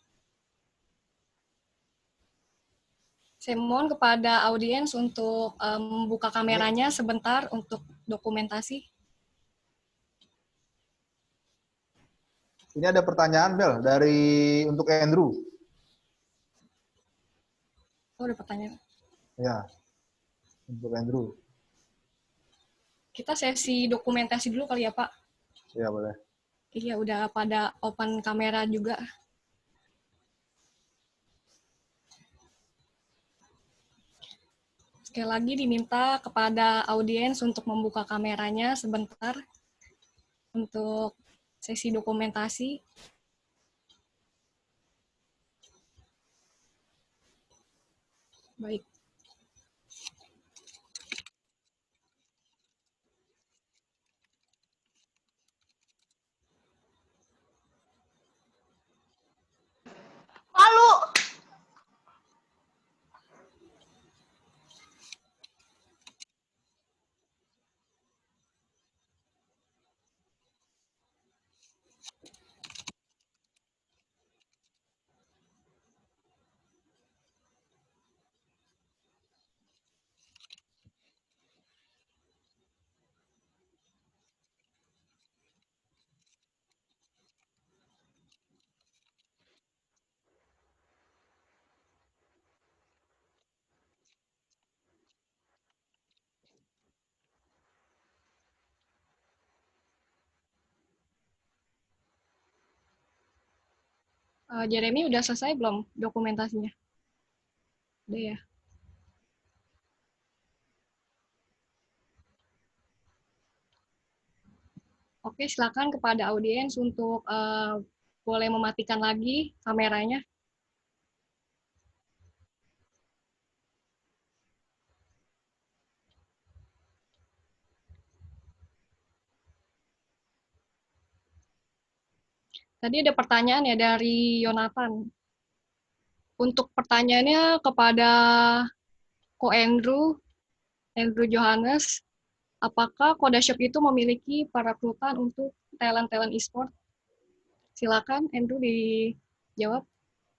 Saya mohon kepada audiens untuk membuka kameranya sebentar untuk dokumentasi.
Ini ada pertanyaan, Bel, untuk Andrew.
Oh, ada pertanyaan.
Ya, untuk Andrew.
Kita sesi dokumentasi dulu kali ya, Pak?
Iya, boleh.
Iya, udah pada open kamera juga. Sekali lagi diminta kepada audiens untuk membuka kameranya sebentar untuk sesi dokumentasi. Baik.
Malu.
Jeremy udah selesai belum dokumentasinya? Udah ya. Oke, silakan kepada audiens untuk boleh mematikan lagi kameranya. Tadi ada pertanyaan ya dari Yonatan. Untuk pertanyaannya kepada Ko Andrew Johannes, apakah Kodashop itu memiliki perekrutan untuk talent-talent e-sport? Silakan Andrew dijawab.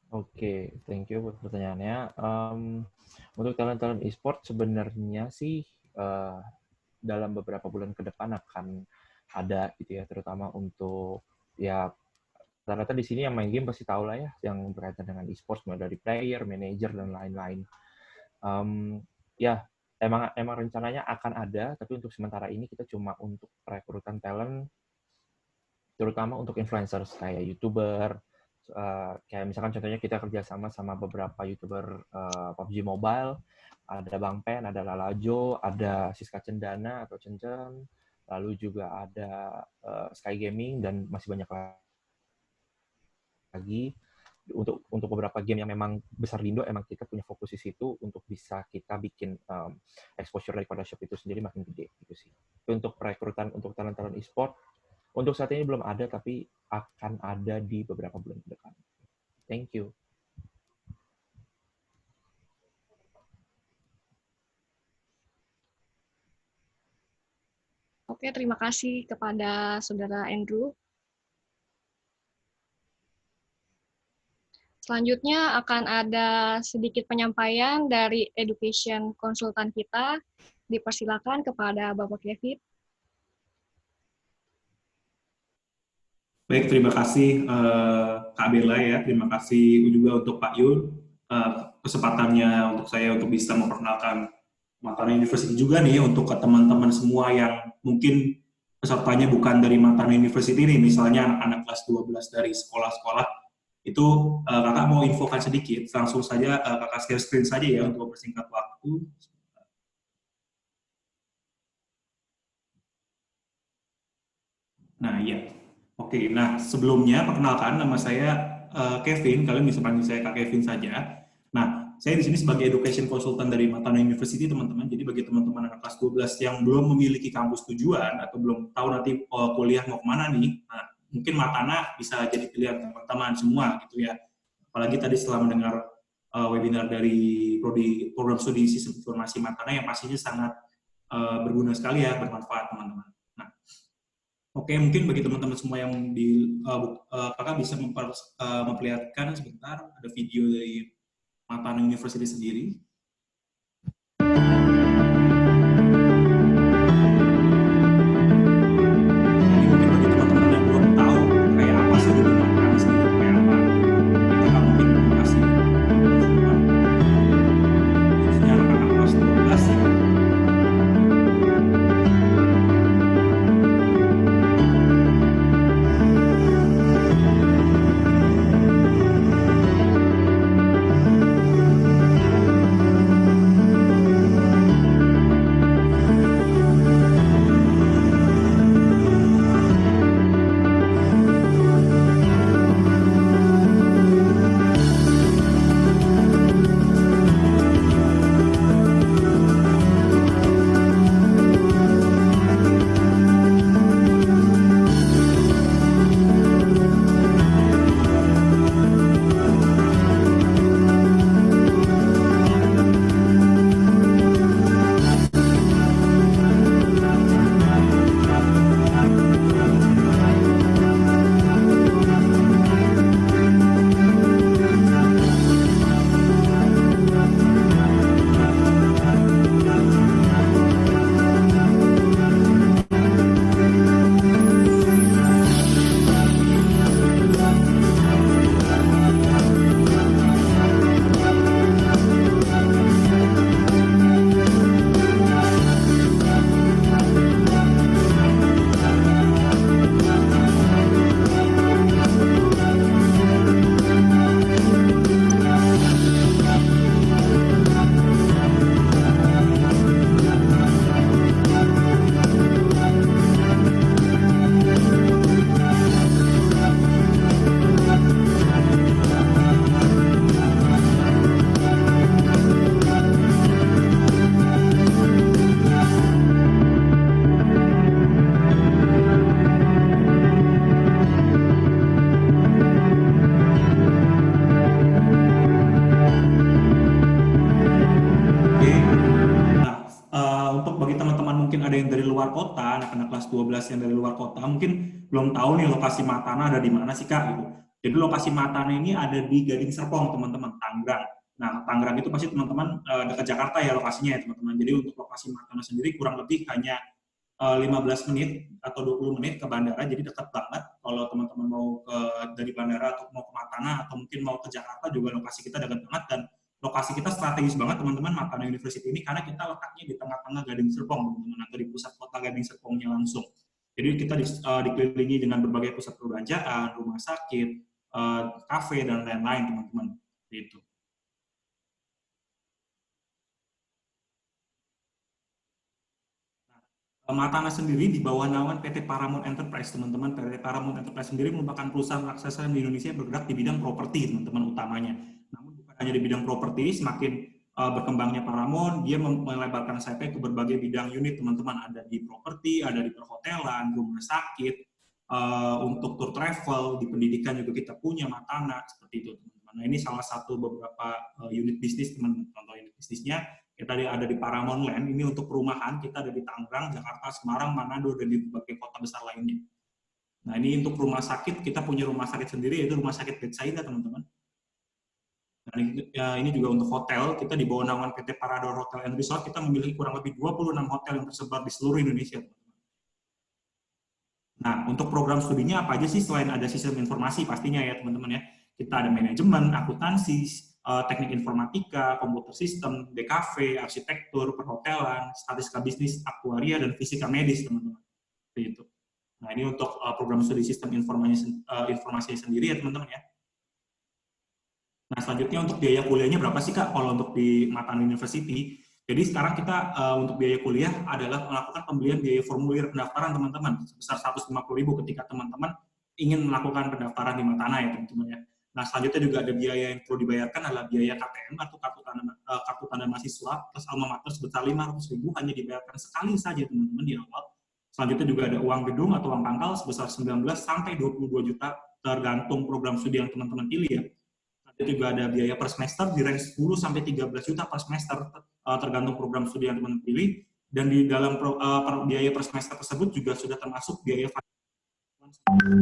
Oke, thank you buat pertanyaannya. Untuk talent-talent e-sport sebenarnya sih dalam beberapa bulan ke depan akan ada gitu ya, terutama untuk ya rata-rata di sini yang main game pasti tahu lah ya, yang berkaitan dengan e-sport, mulai dari player, manager, dan lain-lain. Ya, emang rencananya akan ada, tapi untuk sementara ini kita cuma untuk perekrutan talent, terutama untuk influencers kayak YouTuber, kayak misalkan contohnya kita kerjasama sama beberapa YouTuber PUBG Mobile, ada Bang Pen, ada Lalajo, ada Siska Cendana atau Cencen, lalu juga ada Sky Gaming, dan masih banyak lagi. Untuk beberapa game yang memang besar di Indo, emang kita punya fokus di situ untuk bisa kita bikin exposure dari Kodashop itu sendiri makin gede gitu sih. Untuk perekrutan untuk talent-talent e-sport, untuk saat ini belum ada, tapi akan ada di beberapa bulan ke depan. Thank you.
Oke, terima kasih kepada Saudara Andrew. Selanjutnya akan ada sedikit penyampaian dari education konsultan kita. Dipersilakan kepada Bapak Kevin.
Baik, terima kasih Kak Bella ya. Terima kasih juga untuk Pak Yul kesempatannya untuk saya untuk bisa memperkenalkan Mataram University juga nih untuk ke teman-teman semua yang mungkin pesertanya bukan dari Mataram University nih, misalnya anak-anak kelas 12 dari sekolah-sekolah. Itu kakak mau infokan sedikit, langsung saja kakak share screen saja ya untuk mempersingkat waktu. Nah ya, oke. Nah sebelumnya perkenalkan nama saya Kevin, kalian bisa panggil saya Kak Kevin saja. Nah saya di sini sebagai education consultant dari Matana University, teman-teman. Jadi bagi teman-teman anak kelas 12 yang belum memiliki kampus tujuan atau belum tahu nanti kuliah mau kemana nih, nah, mungkin Matana bisa jadi pilihan teman-teman semua gitu ya. Apalagi tadi setelah mendengar webinar dari Prodi Program Studi Sistem Informasi Matana yang pastinya sangat berguna sekali ya, bermanfaat teman-teman. Nah, oke, mungkin bagi teman-teman semua yang apakah bisa memperlihatkan sebentar ada video dari Matana University sendiri. Anak-anak kelas 12 yang dari luar kota mungkin belum tahu nih lokasi Matana ada di mana sih Kak gitu. Jadi lokasi Matana ini ada di Gading Serpong teman-teman, Tangerang. Nah, Tangerang itu pasti teman-teman dekat Jakarta ya lokasinya ya teman-teman. Jadi untuk lokasi Matana sendiri kurang lebih hanya 15 menit atau 20 menit ke bandara, jadi dekat banget. Kalau teman-teman mau dari bandara atau mau ke Matana atau mungkin mau ke Jakarta juga lokasi kita dekat banget, dan lokasi kita strategis banget teman-teman Matana University ini karena kita letaknya di tengah-tengah Gading Serpong teman-teman, atau di pusat kota Gading Serpongnya langsung. Jadi kita dikelilingi dengan berbagai pusat perbelanjaan, rumah sakit, kafe dan lain-lain teman-teman. Gitu. Matana sendiri di bawah naungan PT Paramount Enterprise teman-teman. PT Paramount Enterprise sendiri merupakan perusahaan raksasa di Indonesia yang bergerak di bidang properti teman-teman utamanya. Namun bukan hanya di bidang properti, semakin berkembangnya Paramount, dia melebarkan sayapnya ke berbagai bidang unit teman-teman. Ada di properti, ada di perhotelan, rumah sakit, untuk tour travel, di pendidikan juga kita punya Matana, seperti itu teman-teman. Nah, ini salah satu beberapa unit bisnis teman-teman. Contoh unit bisnisnya kita ada di Paramount Land, ini untuk perumahan, kita ada di Tangerang, Jakarta, Semarang, Manado, dan di berbagai kota besar lainnya. Nah, ini untuk rumah sakit, kita punya rumah sakit sendiri, yaitu rumah sakit Bethsaida teman-teman. Nah, ini juga untuk hotel, kita di bawah naungan PT Parador Hotel and Resort, kita memiliki kurang lebih 26 hotel yang tersebar di seluruh Indonesia. Nah, untuk program studinya apa aja sih selain ada sistem informasi pastinya ya teman-teman ya. Kita ada manajemen, akuntansi, teknik informatika, komputer sistem, DKV, arsitektur, perhotelan, statistika bisnis, aktuaria, dan fisika medis teman-teman. Itu. Nah, ini untuk program studi sistem informasi sendiri ya teman-teman ya. Nah, selanjutnya untuk biaya kuliahnya berapa sih Kak kalau untuk di Matana University? Jadi sekarang kita untuk biaya kuliah adalah melakukan pembelian biaya formulir pendaftaran teman-teman sebesar 150.000 ketika teman-teman ingin melakukan pendaftaran di Matana ya teman-teman ya. Nah, selanjutnya juga ada biaya yang perlu dibayarkan adalah biaya KTM atau kartu tanda mahasiswa plus alma mater sebesar 500.000 hanya dibayarkan sekali saja teman-teman di awal. Selanjutnya juga ada uang gedung atau uang pangkal sebesar 19 sampai 22 juta tergantung program studi yang teman-teman pilih ya. Selanjutnya juga ada biaya per semester di range 10 sampai 13 juta per semester tergantung program studi yang teman-teman pilih. Dan di dalam biaya per semester tersebut juga sudah termasuk biaya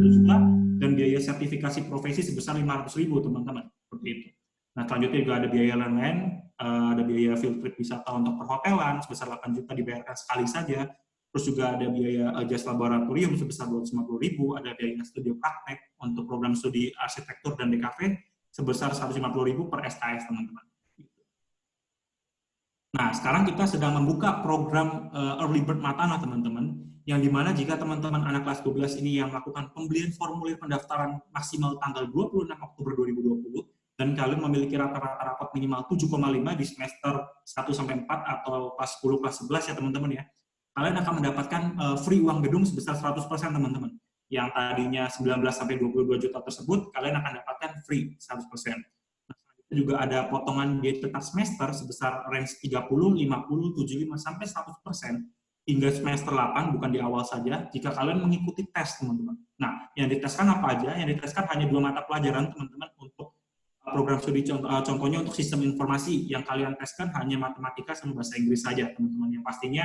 juta dan biaya sertifikasi profesi sebesar 500.000 teman-teman, seperti itu. Nah, selanjutnya juga ada biaya lain-lain, ada biaya field trip wisata untuk perhotelan sebesar 8 juta dibayarkan sekali saja. Terus juga ada biaya jas laboratorium sebesar 250.000, ada biaya studio praktek untuk program studi arsitektur dan DKV sebesar 150.000 per SKS teman-teman. Nah, sekarang kita sedang membuka program Early Bird Matana teman-teman, yang dimana jika teman-teman anak kelas 12 ini yang melakukan pembelian formulir pendaftaran maksimal tanggal 26 Oktober 2020, dan kalian memiliki rata-rata rapot minimal 7,5 di semester 1-4 atau kelas 10, kelas 11 ya teman-teman ya, kalian akan mendapatkan free uang gedung sebesar 100% teman-teman. Yang tadinya 19-22 juta tersebut, kalian akan dapatkan free 100%. Juga ada potongan biaya tetap semester sebesar range 30, 50, 75, sampai 100% hingga semester 8, bukan di awal saja, jika kalian mengikuti tes, teman-teman. Nah, yang diteskan apa aja? Yang diteskan hanya 2 mata pelajaran, teman-teman, untuk program studi, contohnya untuk sistem informasi, yang kalian teskan hanya matematika sama bahasa Inggris saja, teman-teman. Yang pastinya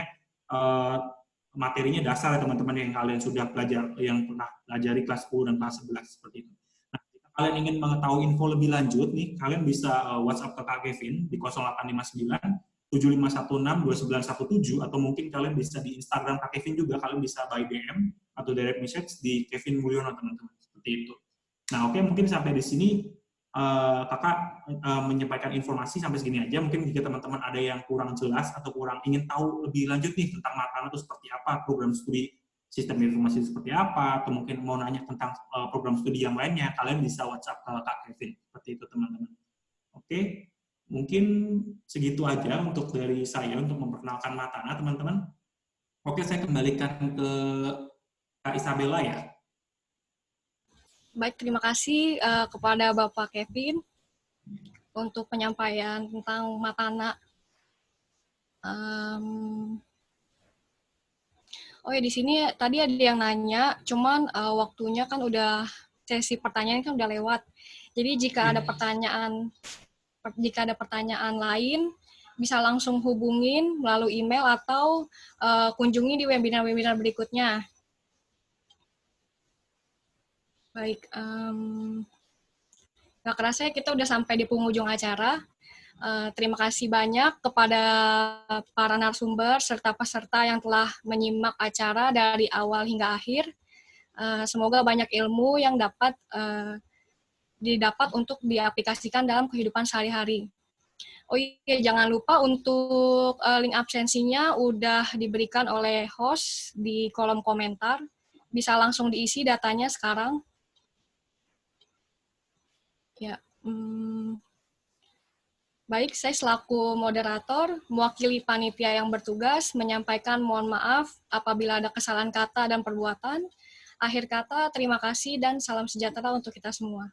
materinya dasar, teman-teman, yang kalian sudah belajar, yang pernah pelajari kelas 10 dan kelas 11, seperti itu. Kalian ingin mengetahui info lebih lanjut nih, kalian bisa WhatsApp ke Kak Kevin di 0859 7516 2917, atau mungkin kalian bisa di Instagram Kak Kevin juga, kalian bisa by DM atau direct message di Kevin Mulyono teman-teman, seperti itu. Nah, oke, mungkin sampai di sini Kakak menyampaikan informasi sampai segini aja. Mungkin jika teman-teman ada yang kurang jelas atau kurang ingin tahu lebih lanjut nih tentang Matana itu seperti apa, program studi sistem informasi seperti apa, atau mungkin mau nanya tentang program studi yang lainnya, kalian bisa WhatsApp ke Kak Kevin. Seperti itu, teman-teman. Oke, mungkin segitu aja untuk dari saya untuk memperkenalkan Matana, teman-teman. Oke, saya kembalikan ke Kak Isabella ya.
Baik, terima kasih kepada Bapak Kevin untuk penyampaian tentang Matana. Oh ya, di sini tadi ada yang nanya, cuman waktunya kan udah, sesi pertanyaan kan udah lewat. Jadi jika ada pertanyaan lain, bisa langsung hubungin melalui email atau kunjungi di webinar-webinar berikutnya. Baik, nggak kerasa kita udah sampai di penghujung acara. Terima kasih banyak kepada para narasumber serta peserta yang telah menyimak acara dari awal hingga akhir. Semoga banyak ilmu yang didapat untuk diaplikasikan dalam kehidupan sehari-hari. Oh iya, jangan lupa untuk link absensinya udah diberikan oleh host di kolom komentar. Bisa langsung diisi datanya sekarang. Ya. Baik, saya selaku moderator, mewakili panitia yang bertugas, menyampaikan mohon maaf apabila ada kesalahan kata dan perbuatan. Akhir kata, terima kasih dan salam sejahtera untuk kita semua.